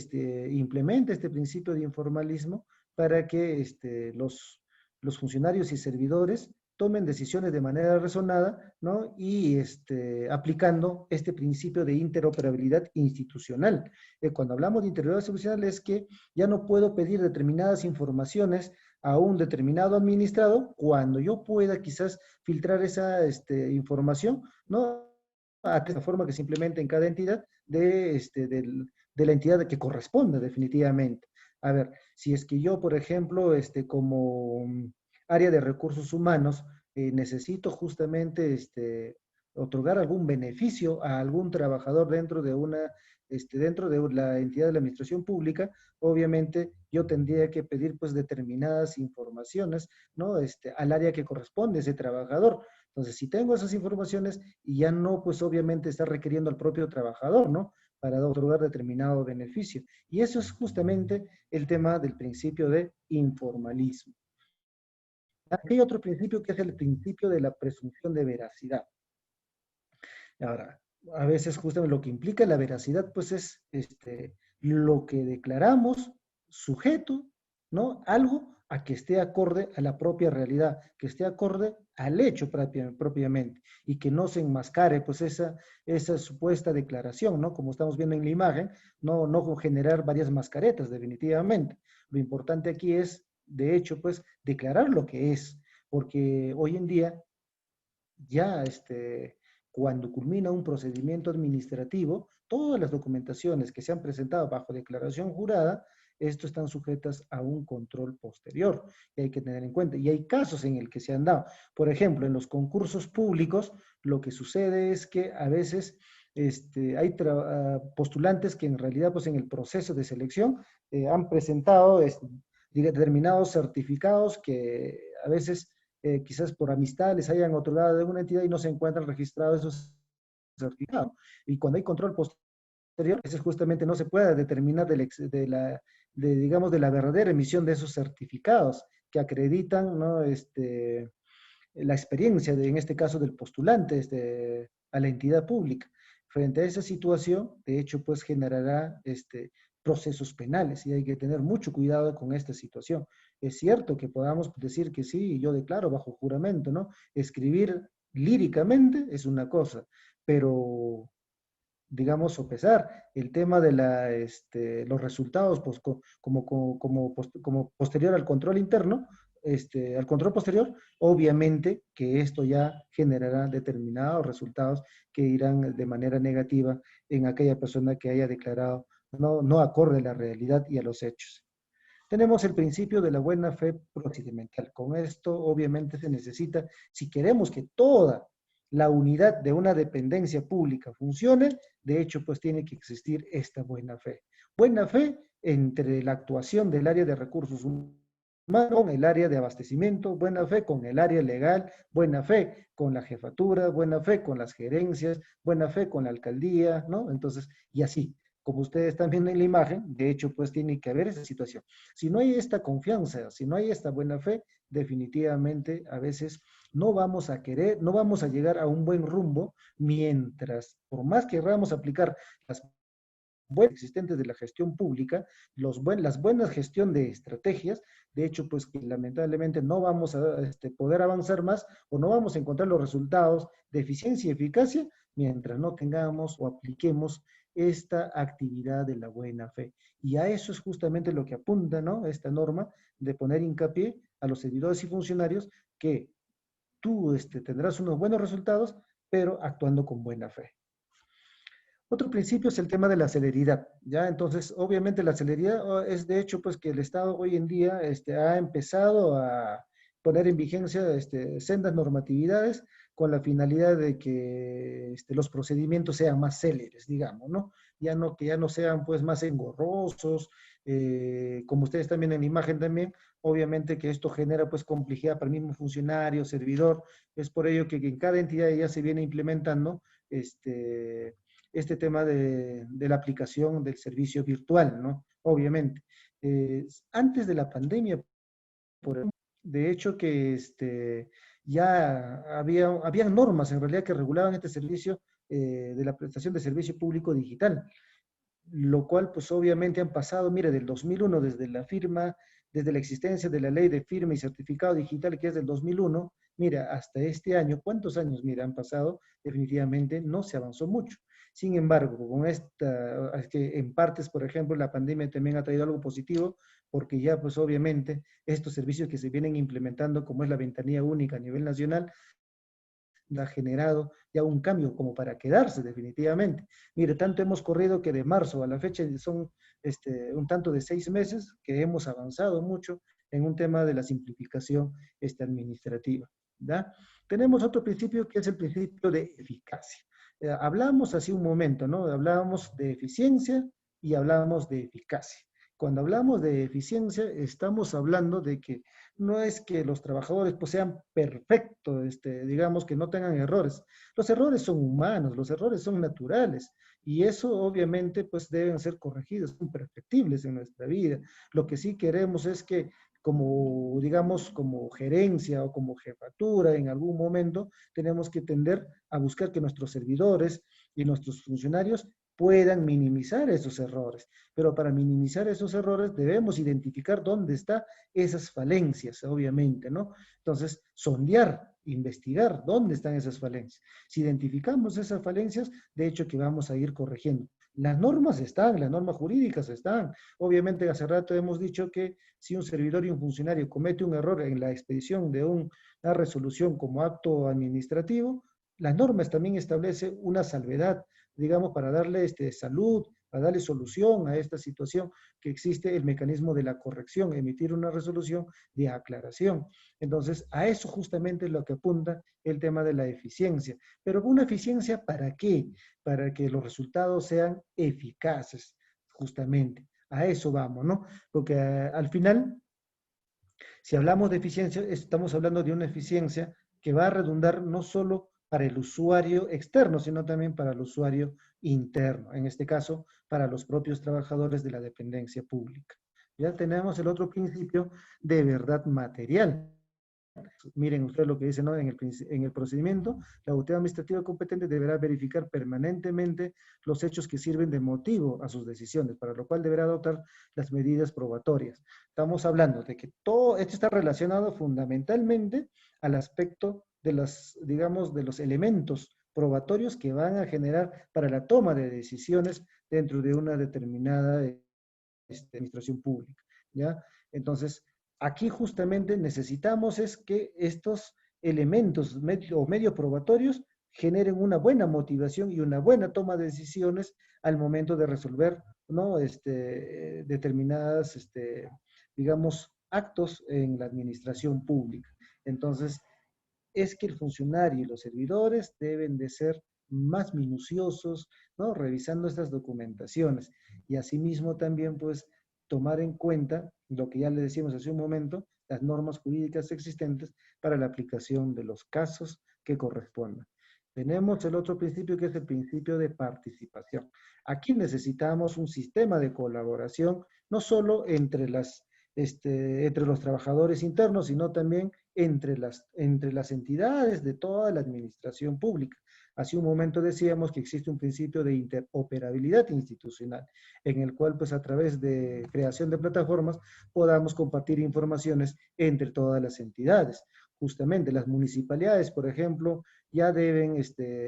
implementa este principio de informalismo para que los funcionarios y servidores tomen decisiones de manera razonada, ¿no? Y aplicando este principio de interoperabilidad institucional. Cuando hablamos de interoperabilidad institucional es que ya no puedo pedir determinadas informaciones a un determinado administrado cuando yo pueda quizás filtrar esa información, ¿no?, a esta forma que se implemente en cada entidad de la entidad que corresponda definitivamente. A ver, si es que yo, por ejemplo, como área de recursos humanos, necesito justamente otorgar algún beneficio a algún trabajador dentro de la entidad de la administración pública, obviamente yo tendría que pedir pues determinadas informaciones, ¿no? Al área que corresponde ese trabajador. Entonces, si tengo esas informaciones y ya no, pues obviamente está requiriendo al propio trabajador, ¿no? Para otorgar determinado beneficio. Y eso es justamente el tema del principio de informalismo. Aquí hay otro principio que es el principio de la presunción de veracidad. Ahora, a veces justamente lo que implica la veracidad, pues es lo que declaramos sujeto, ¿no? Algo a que esté acorde a la propia realidad, que esté acorde al hecho propiamente, y que no se enmascare, pues esa supuesta declaración, ¿no? Como estamos viendo en la imagen, no generar varias mascaretas, definitivamente. Lo importante aquí es, de hecho, pues, declarar lo que es, porque hoy en día ya cuando culmina un procedimiento administrativo, todas las documentaciones que se han presentado bajo declaración jurada, esto están sujetas a un control posterior, que hay que tener en cuenta. Y hay casos en el que se han dado. Por ejemplo, en los concursos públicos, lo que sucede es que a veces hay postulantes que en realidad, pues en el proceso de selección, han presentado determinados certificados que a veces quizás por amistad les hayan otorgado de una entidad y no se encuentran registrados esos certificados. Y cuando hay control posterior, eso justamente no se puede determinar digamos, de la verdadera emisión de esos certificados que acreditan, ¿no? La experiencia, en este caso, del postulante a la entidad pública. Frente a esa situación, de hecho, pues generará procesos penales y hay que tener mucho cuidado con esta situación. Es cierto que podamos decir que sí, yo declaro bajo juramento, ¿no? Escribir líricamente es una cosa, pero digamos, sopesar el tema de los resultados pues, como posterior al control interno, al control posterior, obviamente que esto ya generará determinados resultados que irán de manera negativa en aquella persona que haya declarado no acorde a la realidad y a los hechos. Tenemos el principio de la buena fe procedimental. Con esto, obviamente, se necesita, si queremos que toda la unidad de una dependencia pública funcione, de hecho, pues tiene que existir esta buena fe. Buena fe entre la actuación del área de recursos humanos con el área de abastecimiento, buena fe con el área legal, buena fe con la jefatura, buena fe con las gerencias, buena fe con la alcaldía, ¿no? Entonces, y así. Como ustedes están viendo en la imagen, de hecho, pues tiene que haber esa situación. Si no hay esta confianza, si no hay esta buena fe, definitivamente a veces no vamos a querer, no vamos a llegar a un buen rumbo mientras, por más que queramos aplicar las buenas existentes de la gestión pública, las buenas gestión de estrategias, de hecho, pues que lamentablemente no vamos a poder avanzar más o no vamos a encontrar los resultados de eficiencia y eficacia mientras no tengamos o apliquemos esta actividad de la buena fe. Y a eso es justamente lo que apunta, ¿no? Esta norma de poner hincapié a los servidores y funcionarios que tú tendrás unos buenos resultados, pero actuando con buena fe. Otro principio es el tema de la celeridad, ¿ya? Entonces, obviamente la celeridad es de hecho, pues que el Estado hoy en día ha empezado a poner en vigencia sendas normatividades con la finalidad de que los procedimientos sean más céleres, digamos, ¿no? Que ya no sean pues más engorrosos, como ustedes están viendo en la imagen también, obviamente que esto genera pues complejidad para el mismo funcionario, servidor, es por ello que en cada entidad ya se viene implementando este tema de la aplicación del servicio virtual, ¿no? Obviamente. Antes de la pandemia, de hecho que ya había normas en realidad que regulaban este servicio de la prestación de servicio público digital, lo cual pues obviamente han pasado, mire, del 2001, desde la existencia de la ley de firma y certificado digital que es del 2001, mira, hasta este año, ¿cuántos años, mira, han pasado? Definitivamente no se avanzó mucho. Sin embargo, con esta, es que en partes, por ejemplo, la pandemia también ha traído algo positivo, porque ya pues obviamente estos servicios que se vienen implementando, como es la ventanilla única a nivel nacional, ha generado ya un cambio como para quedarse definitivamente. Mire, tanto hemos corrido que de marzo a la fecha son un tanto de 6 meses que hemos avanzado mucho en un tema de la simplificación administrativa. ¿Ya? Tenemos otro principio que es el principio de eficacia. Hablamos hace un momento, ¿no? Hablábamos de eficiencia y hablábamos de eficacia. Cuando hablamos de eficiencia, estamos hablando de que no es que los trabajadores pues, sean perfectos, digamos que no tengan errores. Los errores son humanos, los errores son naturales y eso obviamente pues deben ser corregidos, son perfectibles en nuestra vida. Lo que sí queremos es que como, digamos, como gerencia o como jefatura en algún momento, tenemos que tender a buscar que nuestros servidores y nuestros funcionarios puedan minimizar esos errores. Pero para minimizar esos errores debemos identificar dónde están esas falencias, obviamente, ¿no? Entonces, sondear, investigar dónde están esas falencias. Si identificamos esas falencias, de hecho que vamos a ir corrigiendo. Las normas están, las normas jurídicas están. Obviamente, hace rato hemos dicho que si un servidor y un funcionario comete un error en la expedición de una resolución como acto administrativo, las normas también establecen una salvedad, digamos, para darle salud, para darle solución a esta situación que existe el mecanismo de la corrección, emitir una resolución de aclaración. Entonces, a eso justamente es lo que apunta el tema de la eficiencia. Pero una eficiencia, ¿para qué? Para que los resultados sean eficaces, justamente. A eso vamos, ¿no? Porque al final, si hablamos de eficiencia, estamos hablando de una eficiencia que va a redundar no solo para el usuario externo, sino también para el usuario interno, en este caso, para los propios trabajadores de la dependencia pública. Ya tenemos el otro principio de verdad material. Miren ustedes lo que dice, ¿no? En el procedimiento, la autoridad administrativa competente deberá verificar permanentemente los hechos que sirven de motivo a sus decisiones, para lo cual deberá adoptar las medidas probatorias. Estamos hablando de que todo esto está relacionado fundamentalmente al aspecto de las, digamos, de los elementos probatorios que van a generar para la toma de decisiones dentro de una determinada administración pública, ¿ya? Entonces, aquí justamente necesitamos es que estos elementos medio probatorios generen una buena motivación y una buena toma de decisiones al momento de resolver, ¿no? Determinadas, digamos, actos en la administración pública. Entonces, es que el funcionario y los servidores deben de ser más minuciosos, ¿no? Revisando estas documentaciones. Y asimismo también, pues, tomar en cuenta lo que ya le decíamos hace un momento, las normas jurídicas existentes para la aplicación de los casos que correspondan. Tenemos el otro principio que es el principio de participación. Aquí necesitamos un sistema de colaboración, no solo entre los trabajadores internos, sino también entre las entidades de toda la administración pública. Hace un momento decíamos que existe un principio de interoperabilidad institucional, en el cual, pues, a través de creación de plataformas, podamos compartir informaciones entre todas las entidades. Justamente las municipalidades, por ejemplo, ya deben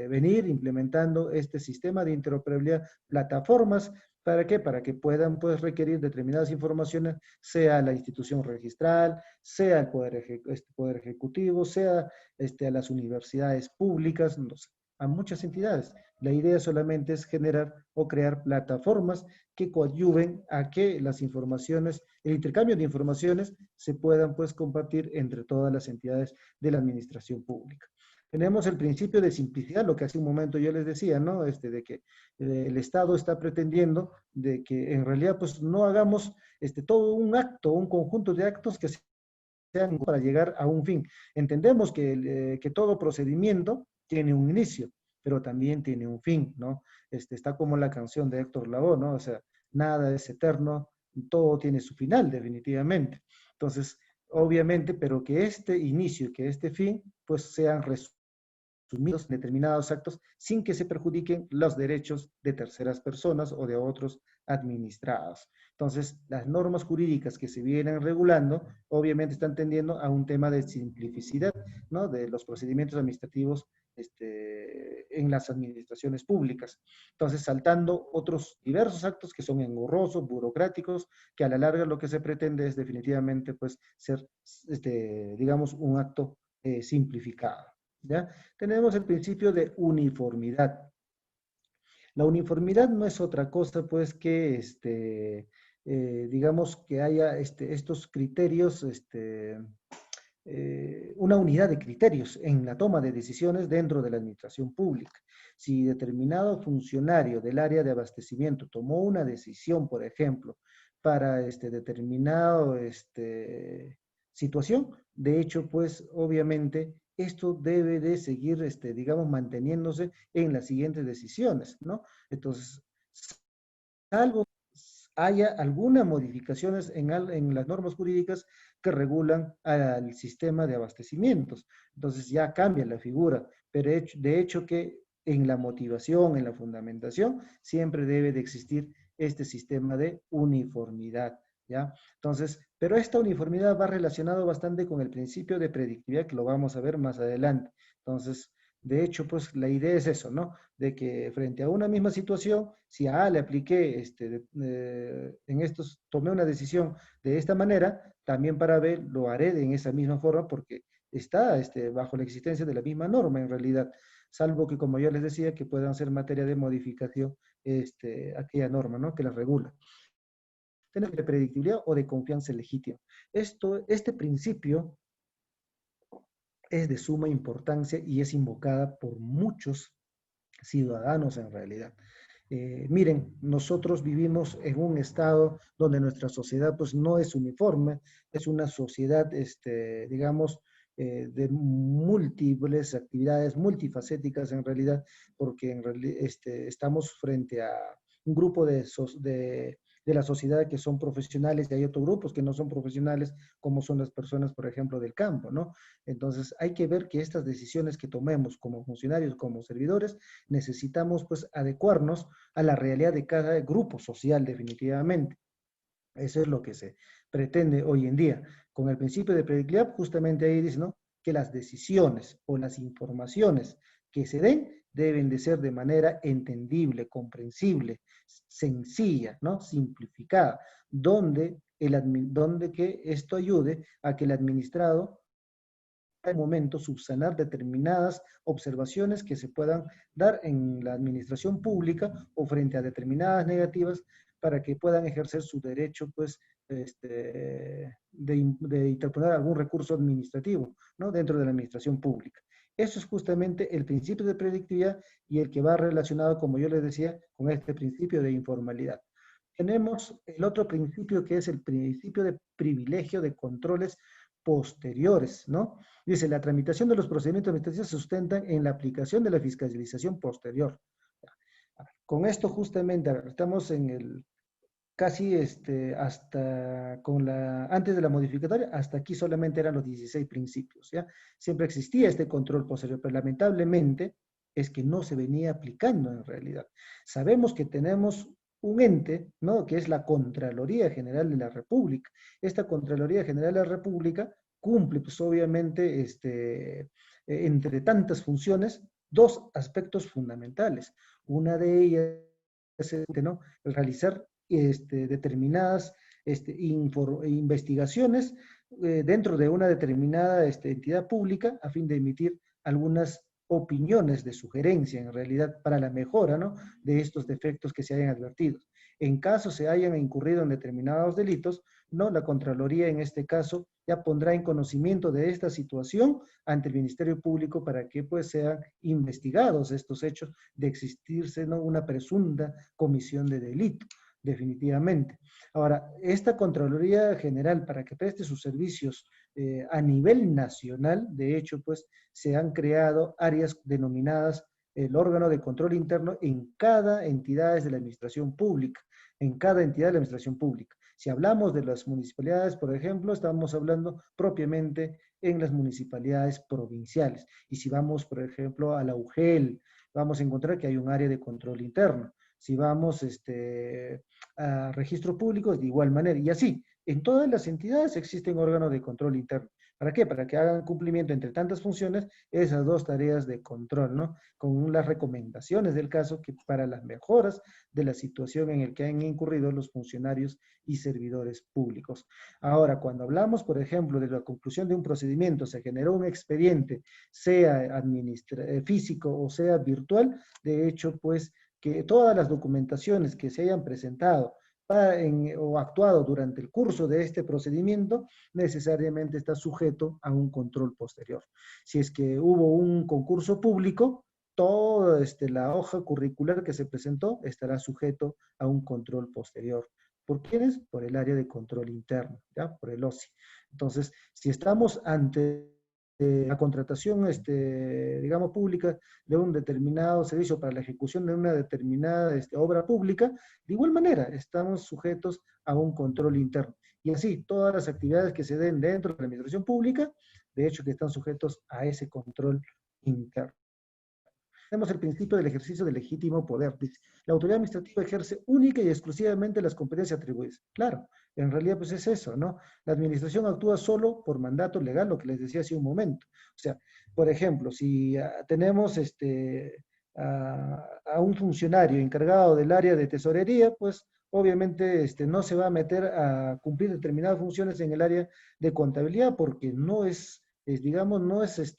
venir implementando este sistema de interoperabilidad, plataformas. ¿Para qué? Para que puedan, pues, requerir determinadas informaciones, sea la institución registral, sea el poder ejecutivo, sea a las universidades públicas, no sé, a muchas entidades. La idea solamente es generar o crear plataformas que coadyuven a que las informaciones, el intercambio de informaciones se puedan, pues, compartir entre todas las entidades de la administración pública. Tenemos el principio de simplicidad, lo que hace un momento yo les decía, ¿no? De que el Estado está pretendiendo de que en realidad pues no hagamos todo un acto, un conjunto de actos que sean para llegar a un fin. Entendemos que todo procedimiento tiene un inicio, pero también tiene un fin, ¿no? Está como la canción de Héctor Lavoe, ¿no? O sea, nada es eterno, todo tiene su final, definitivamente. Entonces, obviamente, pero que este inicio y que este fin, pues sean sumidos en determinados actos sin que se perjudiquen los derechos de terceras personas o de otros administrados. Entonces, las normas jurídicas que se vienen regulando, obviamente están tendiendo a un tema de simplicidad, ¿no? De los procedimientos administrativos en las administraciones públicas. Entonces, saltando otros diversos actos que son engorrosos, burocráticos, que a la larga lo que se pretende es definitivamente, pues, ser, digamos, un acto simplificado. ¿ya? Tenemos el principio de uniformidad. La uniformidad no es otra cosa, pues, que, digamos, que haya estos criterios, una unidad de criterios en la toma de decisiones dentro de la administración pública. Si determinado funcionario del área de abastecimiento tomó una decisión, por ejemplo, para determinado situación, de hecho, pues obviamente esto debe de seguir, digamos, manteniéndose en las siguientes decisiones, ¿no? Entonces, salvo haya algunas modificaciones en las normas jurídicas que regulan al sistema de abastecimientos. Entonces ya cambia la figura, pero de hecho que en la motivación, en la fundamentación, siempre debe de existir este sistema de uniformidad, ¿ya? Entonces, pero esta uniformidad va relacionado bastante con el principio de predictividad que lo vamos a ver más adelante. Entonces, de hecho, pues la idea es eso, ¿no? De que frente a una misma situación, si a A le apliqué, en estos, tomé una decisión de esta manera, también para B lo haré en esa misma forma porque está bajo la existencia de la misma norma en realidad, salvo que, como yo les decía, que puedan ser materia de modificación aquella norma, ¿no? Que la regula. Tenemos de predictibilidad o de confianza legítima. Este principio es de suma importancia y es invocada por muchos ciudadanos en realidad. Miren, nosotros vivimos en un estado donde nuestra sociedad pues no es uniforme, es una sociedad, digamos, de múltiples actividades, multifacéticas en realidad, porque estamos frente a un grupo de la sociedad que son profesionales y hay otros grupos que no son profesionales, como son las personas, por ejemplo, del campo, ¿no? Entonces, hay que ver que estas decisiones que tomemos como funcionarios, como servidores, necesitamos pues adecuarnos a la realidad de cada grupo social definitivamente. Eso es lo que se pretende hoy en día. Con el principio de predictibilidad, justamente ahí dice, ¿no? Que las decisiones o las informaciones que se den deben de ser de manera entendible, comprensible, sencilla, ¿no? Simplificada, donde que esto ayude a que el administrado el momento subsanar determinadas observaciones que se puedan dar en la administración pública o frente a determinadas negativas para que puedan ejercer su derecho, pues, de interponer algún recurso administrativo, ¿no? Dentro de la administración pública. Eso es justamente el principio de predictividad y el que va relacionado, como yo les decía, con este principio de informalidad. Tenemos el otro principio que es el principio de privilegio de controles posteriores, ¿no? Dice, la tramitación de los procedimientos administrativos se sustentan en la aplicación de la fiscalización posterior. Con esto justamente estamos en el casi hasta con antes de la modificatoria, hasta aquí solamente eran los 16 principios, ¿ya? Siempre existía este control posterior, pero lamentablemente es que no se venía aplicando en realidad. Sabemos que tenemos un ente, ¿no? Que es la Contraloría General de la República. Esta Contraloría General de la República cumple, pues obviamente, entre tantas funciones, dos aspectos fundamentales. Una de ellas es, ¿no? El realizar determinadas investigaciones dentro de una determinada entidad pública a fin de emitir algunas opiniones de sugerencia en realidad para la mejora, ¿no? De estos defectos que se hayan advertido. En caso se hayan incurrido en determinados delitos, ¿no? La Contraloría en este caso ya pondrá en conocimiento de esta situación ante el Ministerio Público para que pues sean investigados estos hechos de existirse, ¿no? Una presunta comisión de delito definitivamente. Ahora, esta Contraloría General, para que preste sus servicios a nivel nacional, de hecho, pues se han creado áreas denominadas el órgano de control interno en cada entidad de la administración pública, en cada entidad de la administración pública. Si hablamos de las municipalidades, por ejemplo, estamos hablando propiamente en las municipalidades provinciales. Y si vamos, por ejemplo, a la UGEL, vamos a encontrar que hay un área de control interno. Si vamos a registro público, de igual manera. Y así, en todas las entidades existen órganos de control interno. ¿Para qué? Para que hagan cumplimiento entre tantas funciones esas dos tareas de control, ¿no? Con las recomendaciones del caso que para las mejoras de la situación en la que han incurrido los funcionarios y servidores públicos. Ahora, cuando hablamos, por ejemplo, de la conclusión de un procedimiento, se generó un expediente, sea físico o sea virtual, de hecho, pues, que todas las documentaciones que se hayan presentado o actuado durante el curso de este procedimiento, necesariamente está sujeto a un control posterior. Si es que hubo un concurso público, toda la hoja curricular que se presentó estará sujeto a un control posterior. ¿Por quiénes? Por el área de control interno, ¿ya? Por el OSI. Entonces, si estamos ante la contratación, digamos, pública de un determinado servicio para la ejecución de una determinada obra pública, de igual manera estamos sujetos a un control interno. Y así, todas las actividades que se den dentro de la administración pública, de hecho, que están sujetos a ese control interno. Tenemos el principio del ejercicio del legítimo poder. Dice, la autoridad administrativa ejerce única y exclusivamente las competencias atribuidas. Claro, en realidad pues es eso, ¿no? La administración actúa solo por mandato legal, lo que les decía hace un momento. O sea, por ejemplo, si tenemos a un funcionario encargado del área de tesorería, pues obviamente no se va a meter a cumplir determinadas funciones en el área de contabilidad porque no digamos, no es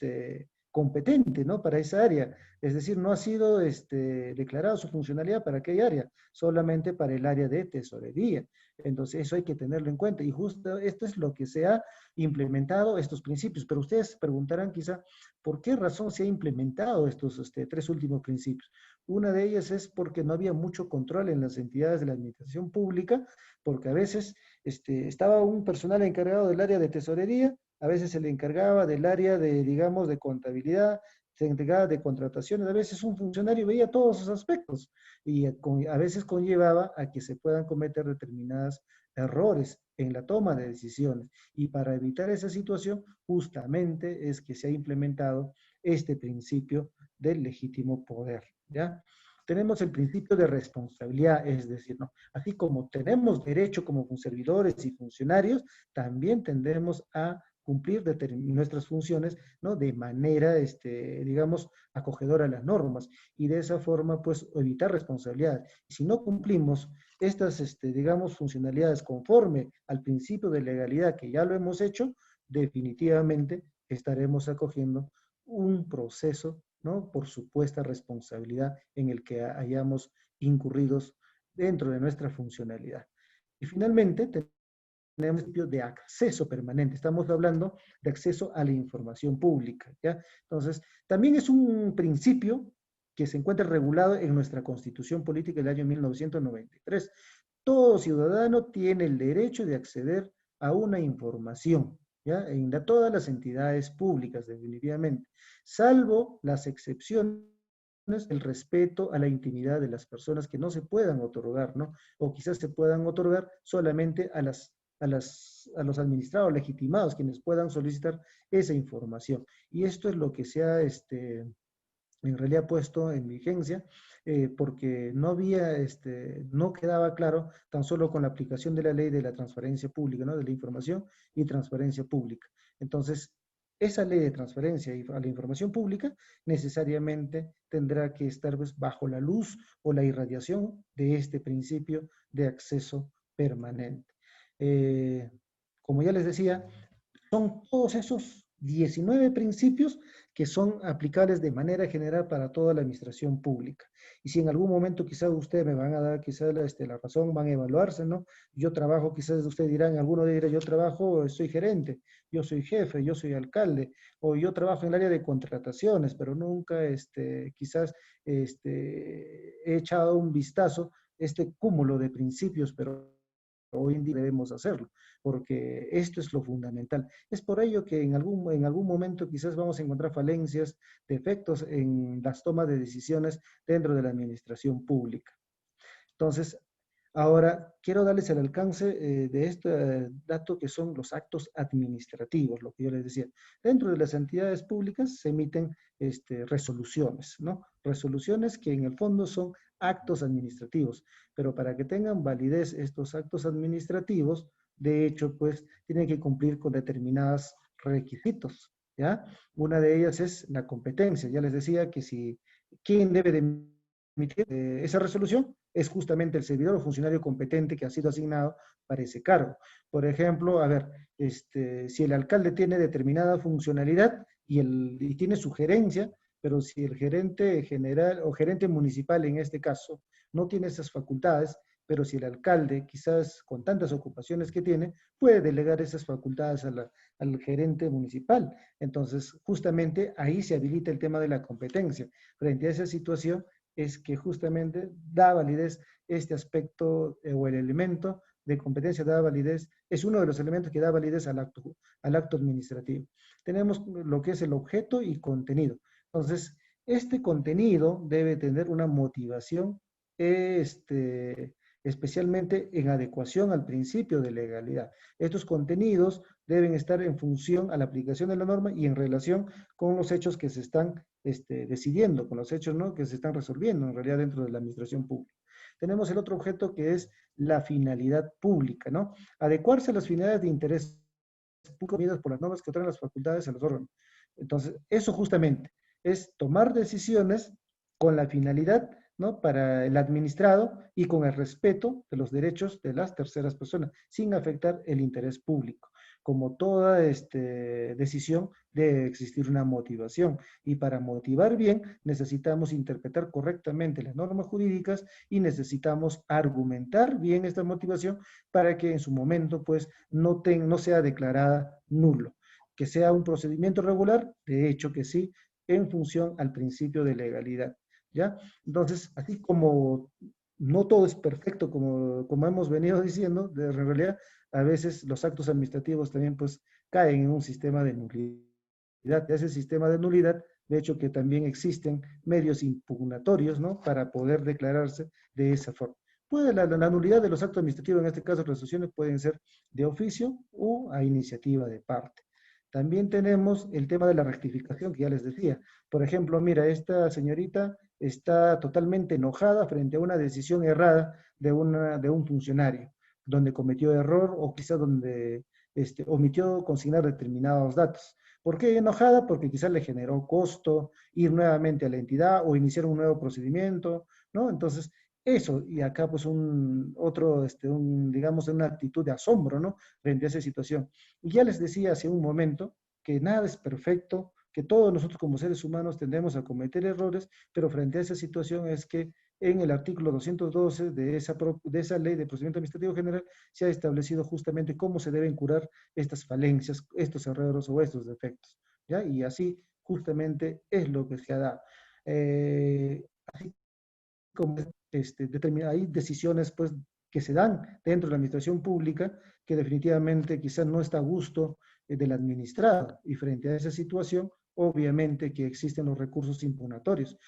competente, ¿no? Para esa área. Es decir, no ha sido declarado su funcionalidad para aquella área, solamente para el área de tesorería. Entonces, eso hay que tenerlo en cuenta. Y justo esto es lo que se ha implementado, estos principios. Pero ustedes preguntarán quizá, ¿por qué razón se ha implementado estos tres últimos principios? Una de ellas es porque no había mucho control en las entidades de la administración pública, porque a veces estaba un personal encargado del área de tesorería, a veces se le encargaba del área de, digamos, de contabilidad, se encargaba de contrataciones, a veces un funcionario veía todos esos aspectos y a veces conllevaba a que se puedan cometer determinados errores en la toma de decisiones. Y para evitar esa situación, justamente es que se ha implementado este principio del legítimo poder, ¿ya? Tenemos el principio de responsabilidad, es decir, ¿no? Así como tenemos derecho como servidores y funcionarios, también tendremos a cumplir nuestras funciones, ¿no? De manera, digamos, acogedora a las normas y de esa forma, pues, evitar responsabilidades. Y si no cumplimos estas, digamos, funcionalidades conforme al principio de legalidad que ya lo hemos hecho, definitivamente estaremos acogiendo un proceso, ¿no? Por supuesta responsabilidad en el que hayamos incurridos dentro de nuestra funcionalidad. Y finalmente, tenemos el principio de acceso permanente. Estamos hablando de acceso a la información pública, ¿ya? Entonces, también es un principio que se encuentra regulado en nuestra Constitución Política del año 1993. Todo ciudadano tiene el derecho de acceder a una información, ¿ya? En todas las entidades públicas, definitivamente, salvo las excepciones, el respeto a la intimidad de las personas que no se puedan otorgar, ¿no? O quizás se puedan otorgar solamente a los administrados legitimados, quienes puedan solicitar esa información. Y esto es lo que se ha en realidad puesto en vigencia, porque no quedaba claro tan solo con la aplicación de la ley de la transparencia pública, ¿no? De la información y transparencia pública. Entonces, esa ley de transparencia a la información pública necesariamente tendrá que estar pues, bajo la luz o la irradiación de este principio de acceso permanente. Como ya les decía, son todos esos 19 principios que son aplicables de manera general para toda la administración pública. Y si en algún momento quizás ustedes me van a dar quizás la razón, van a evaluarse, ¿no? Yo trabajo, quizás ustedes dirán, alguno dirá, yo trabajo, soy gerente, yo soy jefe, yo soy alcalde, o yo trabajo en el área de contrataciones, pero nunca quizás he echado un vistazo este cúmulo de principios, pero hoy en día debemos hacerlo, porque esto es lo fundamental. Es por ello que en algún momento quizás vamos a encontrar falencias, defectos en las tomas de decisiones dentro de la administración pública. Entonces, ahora quiero darles el alcance de este dato que son los actos administrativos, lo que yo les decía. Dentro de las entidades públicas se emiten resoluciones, ¿no? Resoluciones que en el fondo son actos administrativos, pero para que tengan validez estos actos administrativos, de hecho, pues tienen que cumplir con determinadas requisitos, ¿ya? Una de ellas es la competencia. Ya les decía que si, ¿quién debe de emitir esa resolución? Es justamente el servidor o funcionario competente que ha sido asignado para ese cargo. Por ejemplo, a ver, si el alcalde tiene determinada funcionalidad y tiene sugerencia, pero si el gerente general o gerente municipal en este caso no tiene esas facultades, pero si el alcalde, quizás con tantas ocupaciones que tiene, puede delegar esas facultades al gerente municipal. Entonces, justamente ahí se habilita el tema de la competencia. Frente a esa situación es que justamente da validez este aspecto o el elemento de competencia da validez, es uno de los elementos que da validez al acto administrativo. Tenemos lo que es el objeto y contenido. Entonces, este contenido debe tener una motivación especialmente en adecuación al principio de legalidad. Estos contenidos deben estar en función a la aplicación de la norma y en relación con los hechos que se están decidiendo, con los hechos, ¿no?, que se están resolviendo en realidad dentro de la administración pública. Tenemos el otro objeto que es la finalidad pública, ¿no? Adecuarse a las finalidades de interés público por las normas que otorgan las facultades a los órganos. Entonces, eso justamente es tomar decisiones con la finalidad, ¿no?, para el administrado y con el respeto de los derechos de las terceras personas, sin afectar el interés público. Como toda decisión, debe existir una motivación. Y para motivar bien, necesitamos interpretar correctamente las normas jurídicas y necesitamos argumentar bien esta motivación para que en su momento, pues, no sea declarada nulo. Que sea un procedimiento regular, de hecho que sí, en función al principio de legalidad. ¿Ya? Entonces, así como no todo es perfecto, como hemos venido diciendo, en realidad, a veces los actos administrativos también pues caen en un sistema de nulidad. Ese sistema de nulidad, de hecho que también existen medios impugnatorios, ¿no?, para poder declararse de esa forma. La nulidad de los actos administrativos, en este caso resoluciones, pueden ser de oficio o a iniciativa de parte. También tenemos el tema de la rectificación, que ya les decía. Por ejemplo, mira, esta señorita está totalmente enojada frente a una decisión errada de un funcionario, donde cometió error o quizás donde omitió consignar determinados datos. ¿Por qué enojada? Porque quizás le generó costo ir nuevamente a la entidad o iniciar un nuevo procedimiento, ¿no? Entonces, eso, y acá pues digamos, una actitud de asombro, ¿no?, frente a esa situación. Y ya les decía hace un momento que nada es perfecto, que todos nosotros como seres humanos tendemos a cometer errores, pero frente a esa situación es que en el artículo 212 de esa ley de procedimiento administrativo general se ha establecido justamente cómo se deben curar estas falencias, estos errores o estos defectos, ¿ya? Y así justamente es lo que se ha dado. Así como hay decisiones pues, que se dan dentro de la administración pública que definitivamente quizás no está a gusto del administrado, y frente a esa situación, obviamente que existen los recursos impugnatorios.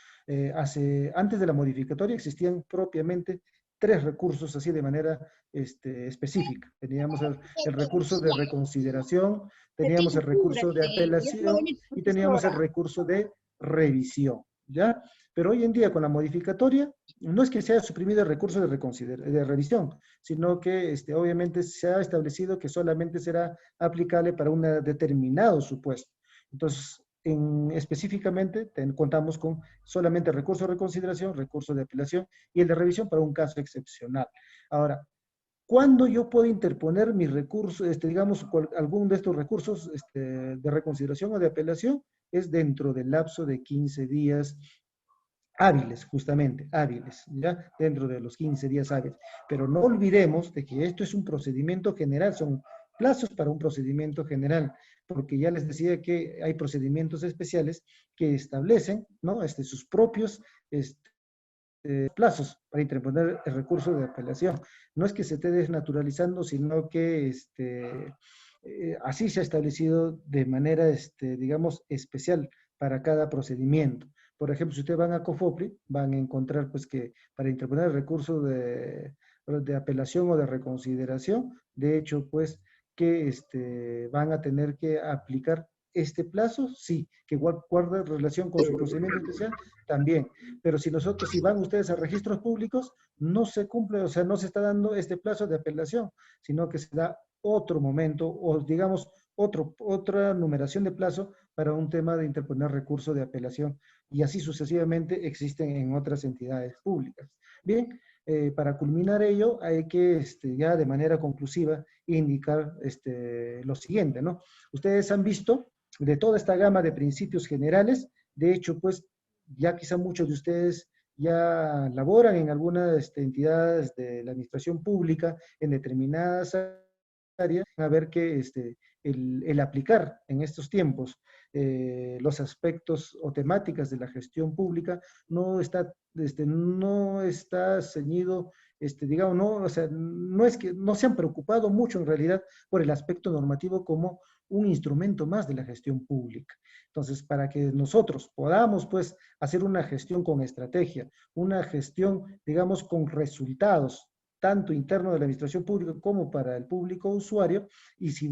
Antes de la modificatoria existían propiamente 3 recursos así de manera específica. Teníamos el recurso de reconsideración, teníamos el recurso de apelación y teníamos el recurso de revisión, ¿ya? Pero hoy en día con la modificatoria, no es que se haya suprimido el recurso de revisión, sino que obviamente se ha establecido que solamente será aplicable para un determinado supuesto. Entonces, específicamente contamos con solamente recurso de reconsideración, recurso de apelación y el de revisión para un caso excepcional. Ahora, ¿cuándo yo puedo interponer mi recurso, digamos, algún de estos recursos de reconsideración o de apelación? Es dentro del lapso de 15 días hábiles, justamente, hábiles, ¿ya? Dentro de los 15 días hábiles. Pero no olvidemos de que esto es un procedimiento general, son plazos para un procedimiento general, porque ya les decía que hay procedimientos especiales que establecen, ¿no?, sus propios plazos para interponer el recurso de apelación. No es que se esté desnaturalizando, sino que así se ha establecido de manera, digamos, especial para cada procedimiento. Por ejemplo, si ustedes van a COFOPRI, van a encontrar pues que para interponer el recurso de apelación o de reconsideración, de hecho, pues que van a tener que aplicar este plazo, sí, que guarda relación con su procedimiento especial, también. Pero si van ustedes a registros públicos, no se cumple, o sea, no se está dando este plazo de apelación, sino que se da otro momento, o digamos, otra numeración de plazo para un tema de interponer recurso de apelación, y así sucesivamente existen en otras entidades públicas. Bien, para culminar ello hay que ya de manera conclusiva indicar lo siguiente, ¿no? Ustedes han visto de toda esta gama de principios generales, de hecho, pues ya quizá muchos de ustedes ya laboran en algunas entidades de la administración pública en determinadas áreas, a ver que el aplicar en estos tiempos los aspectos o temáticas de la gestión pública no está ceñido, digamos, no, o sea, no es que no se han preocupado mucho en realidad por el aspecto normativo como un instrumento más de la gestión pública. Entonces, para que nosotros podamos, pues, hacer una gestión con estrategia, una gestión, digamos, con resultados, tanto interno de la administración pública como para el público usuario, y si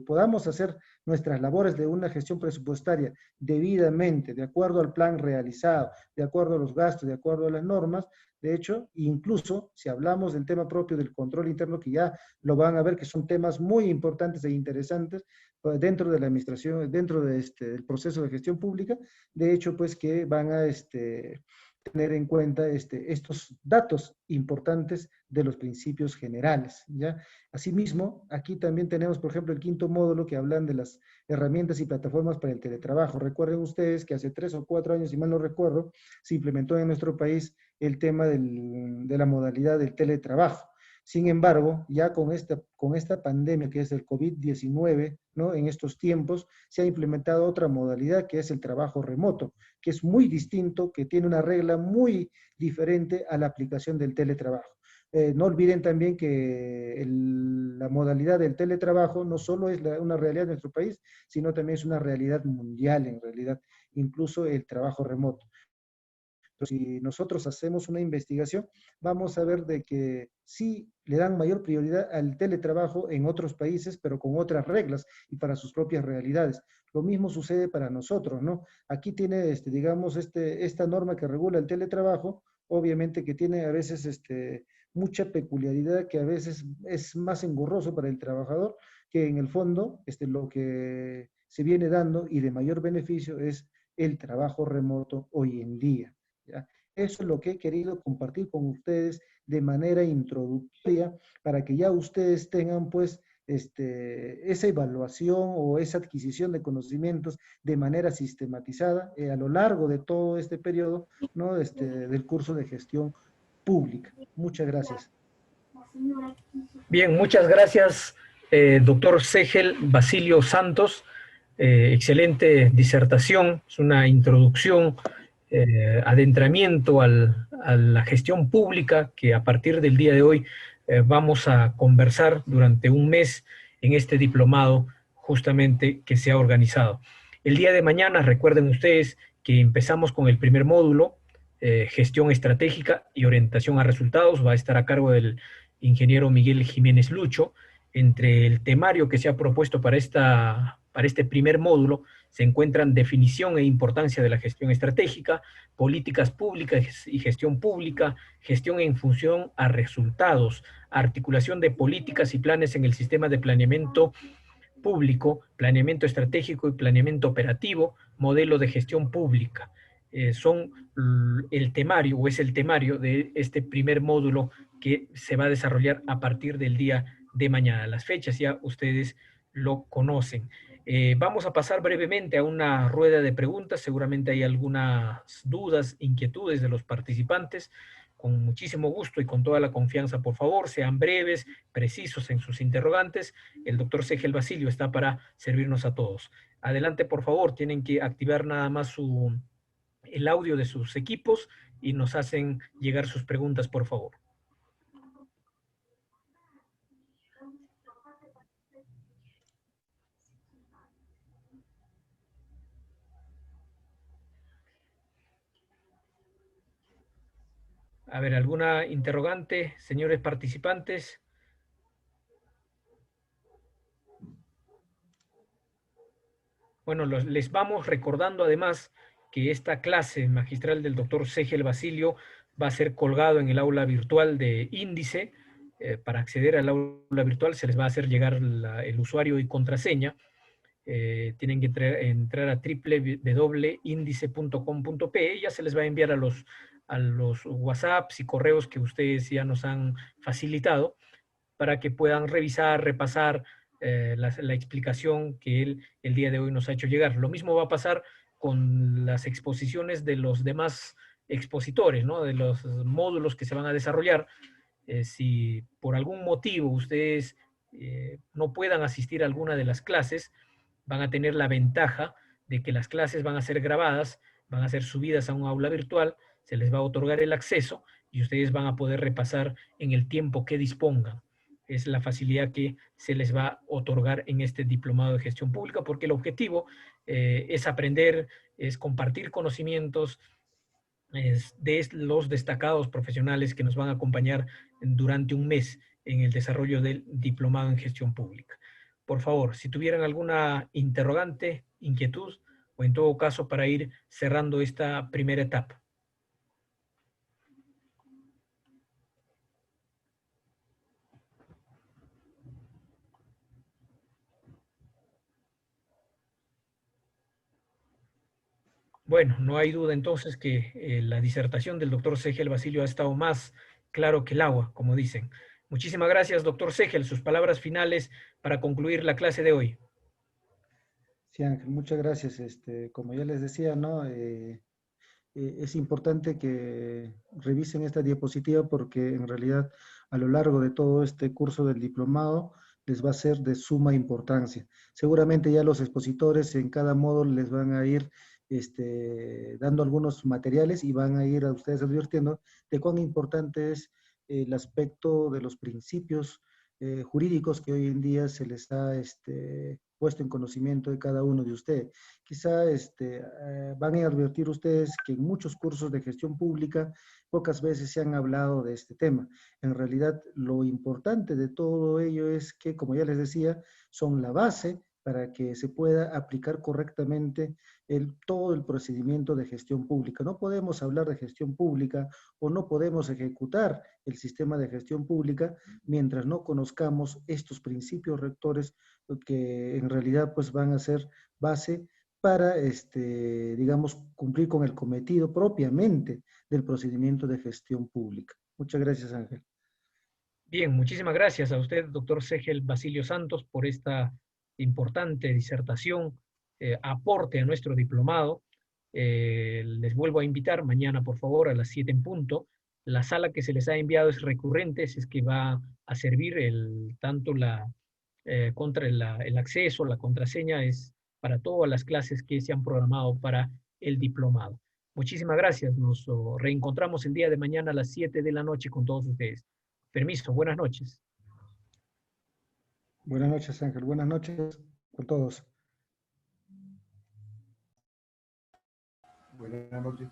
podamos hacer nuestras labores de una gestión presupuestaria debidamente, de acuerdo al plan realizado, de acuerdo a los gastos, de acuerdo a las normas, de hecho, incluso si hablamos del tema propio del control interno, que ya lo van a ver que son temas muy importantes e interesantes dentro de la administración, dentro del proceso de gestión pública, de hecho, pues que van a tener en cuenta estos datos importantes de los principios generales, ¿ya? Asimismo, aquí también tenemos, por ejemplo, el quinto módulo que hablan de las herramientas y plataformas para el teletrabajo. Recuerden ustedes que hace 3 o 4 años, si mal no recuerdo, se implementó en nuestro país el tema de la modalidad del teletrabajo. Sin embargo, ya con esta pandemia que es el COVID-19, ¿no? En estos tiempos se ha implementado otra modalidad que es el trabajo remoto, que es muy distinto, que tiene una regla muy diferente a la aplicación del teletrabajo. No olviden también que la modalidad del teletrabajo no solo es una realidad de nuestro país, sino también es una realidad mundial en realidad, incluso el trabajo remoto. Si nosotros hacemos una investigación, vamos a ver de que sí le dan mayor prioridad al teletrabajo en otros países, pero con otras reglas y para sus propias realidades. Lo mismo sucede para nosotros, ¿no? Aquí tiene, digamos, esta norma que regula el teletrabajo, obviamente que tiene a veces mucha peculiaridad, que a veces es más engorroso para el trabajador, que en el fondo lo que se viene dando y de mayor beneficio es el trabajo remoto hoy en día. ¿Ya? Eso es lo que he querido compartir con ustedes de manera introductoria para que ya ustedes tengan pues esa evaluación o esa adquisición de conocimientos de manera sistematizada a lo largo de todo este periodo, ¿no? Del curso de gestión pública. Muchas gracias. Bien, muchas gracias, doctor Segel Basilio Santos. Excelente disertación, es una introducción, adentramiento a la gestión pública que a partir del día de hoy vamos a conversar durante un mes en este diplomado justamente que se ha organizado. El día de mañana, recuerden ustedes que empezamos con el primer módulo, gestión estratégica y orientación a resultados, va a estar a cargo del ingeniero Miguel Jiménez Lucho. Entre el temario que se ha propuesto para este primer módulo se encuentran definición e importancia de la gestión estratégica, políticas públicas y gestión pública, gestión en función a resultados, articulación de políticas y planes en el sistema de planeamiento público, planeamiento estratégico y planeamiento operativo, modelo de gestión pública. Son el temario o es el temario de este primer módulo que se va a desarrollar a partir del día de mañana. Las fechas ya ustedes lo conocen. Vamos a pasar brevemente a una rueda de preguntas. Seguramente hay algunas dudas, inquietudes de los participantes. Con muchísimo gusto y con toda la confianza, por favor, sean breves, precisos en sus interrogantes. El doctor Segel Basilio está para servirnos a todos. Adelante, por favor, tienen que activar nada más el audio de sus equipos y nos hacen llegar sus preguntas, por favor. A ver, ¿alguna interrogante, señores participantes? Bueno, les vamos recordando además que esta clase magistral del doctor Segel Basilio va a ser colgado en el aula virtual de Índice para acceder al aula virtual se les va a hacer llegar el usuario y contraseña. Tienen que entrar a www.indice.com.pe y ya se les va a enviar a los WhatsApps y correos que ustedes ya nos han facilitado para que puedan revisar, repasar la explicación que él el día de hoy nos ha hecho llegar. Lo mismo va a pasar con las exposiciones de los demás expositores, ¿no? De los módulos que se van a desarrollar. Si por algún motivo ustedes no puedan asistir a alguna de las clases, van a tener la ventaja de que las clases van a ser grabadas, van a ser subidas a un aula virtual, se les va a otorgar el acceso y ustedes van a poder repasar en el tiempo que dispongan. Es la facilidad que se les va a otorgar en este diplomado de gestión pública, porque el objetivo es aprender, es compartir conocimientos de los destacados profesionales que nos van a acompañar durante un mes en el desarrollo del diplomado en gestión pública. Por favor, si tuvieran alguna interrogante, inquietud, o en todo caso para ir cerrando esta primera etapa. Bueno, no hay duda entonces que la disertación del doctor Segel Basilio ha estado más claro que el agua, como dicen. Muchísimas gracias, doctor Segel. Sus palabras finales para concluir la clase de hoy. Sí, Ángel, muchas gracias. Como ya les decía, ¿no? Es importante que revisen esta diapositiva porque en realidad a lo largo de todo este curso del diplomado les va a ser de suma importancia. Seguramente ya los expositores en cada módulo les van a ir dando algunos materiales y van a ir a ustedes advirtiendo de cuán importante es el aspecto de los principios jurídicos que hoy en día se les ha puesto en conocimiento de cada uno de ustedes. Quizá van a advertir ustedes que en muchos cursos de gestión pública pocas veces se han hablado de este tema. En realidad, lo importante de todo ello es que, como ya les decía, son la base para que se pueda aplicar correctamente todo el procedimiento de gestión pública. No podemos hablar de gestión pública o no podemos ejecutar el sistema de gestión pública mientras no conozcamos estos principios rectores que en realidad pues van a ser base para, digamos, cumplir con el cometido propiamente del procedimiento de gestión pública. Muchas gracias, Ángel. Bien, muchísimas gracias a usted, doctor Segel Basilio Santos, por esta importante disertación, aporte a nuestro diplomado. Les vuelvo a invitar mañana, por favor, a las 7 en punto. La sala que se les ha enviado es recurrente, es que va a servir tanto el acceso, la contraseña, es para todas las clases que se han programado para el diplomado. Muchísimas gracias. Nos reencontramos el día de mañana a las 7 de la noche con todos ustedes. Permiso, buenas noches. Buenas noches, Ángel. Buenas noches con todos. Buenas noches.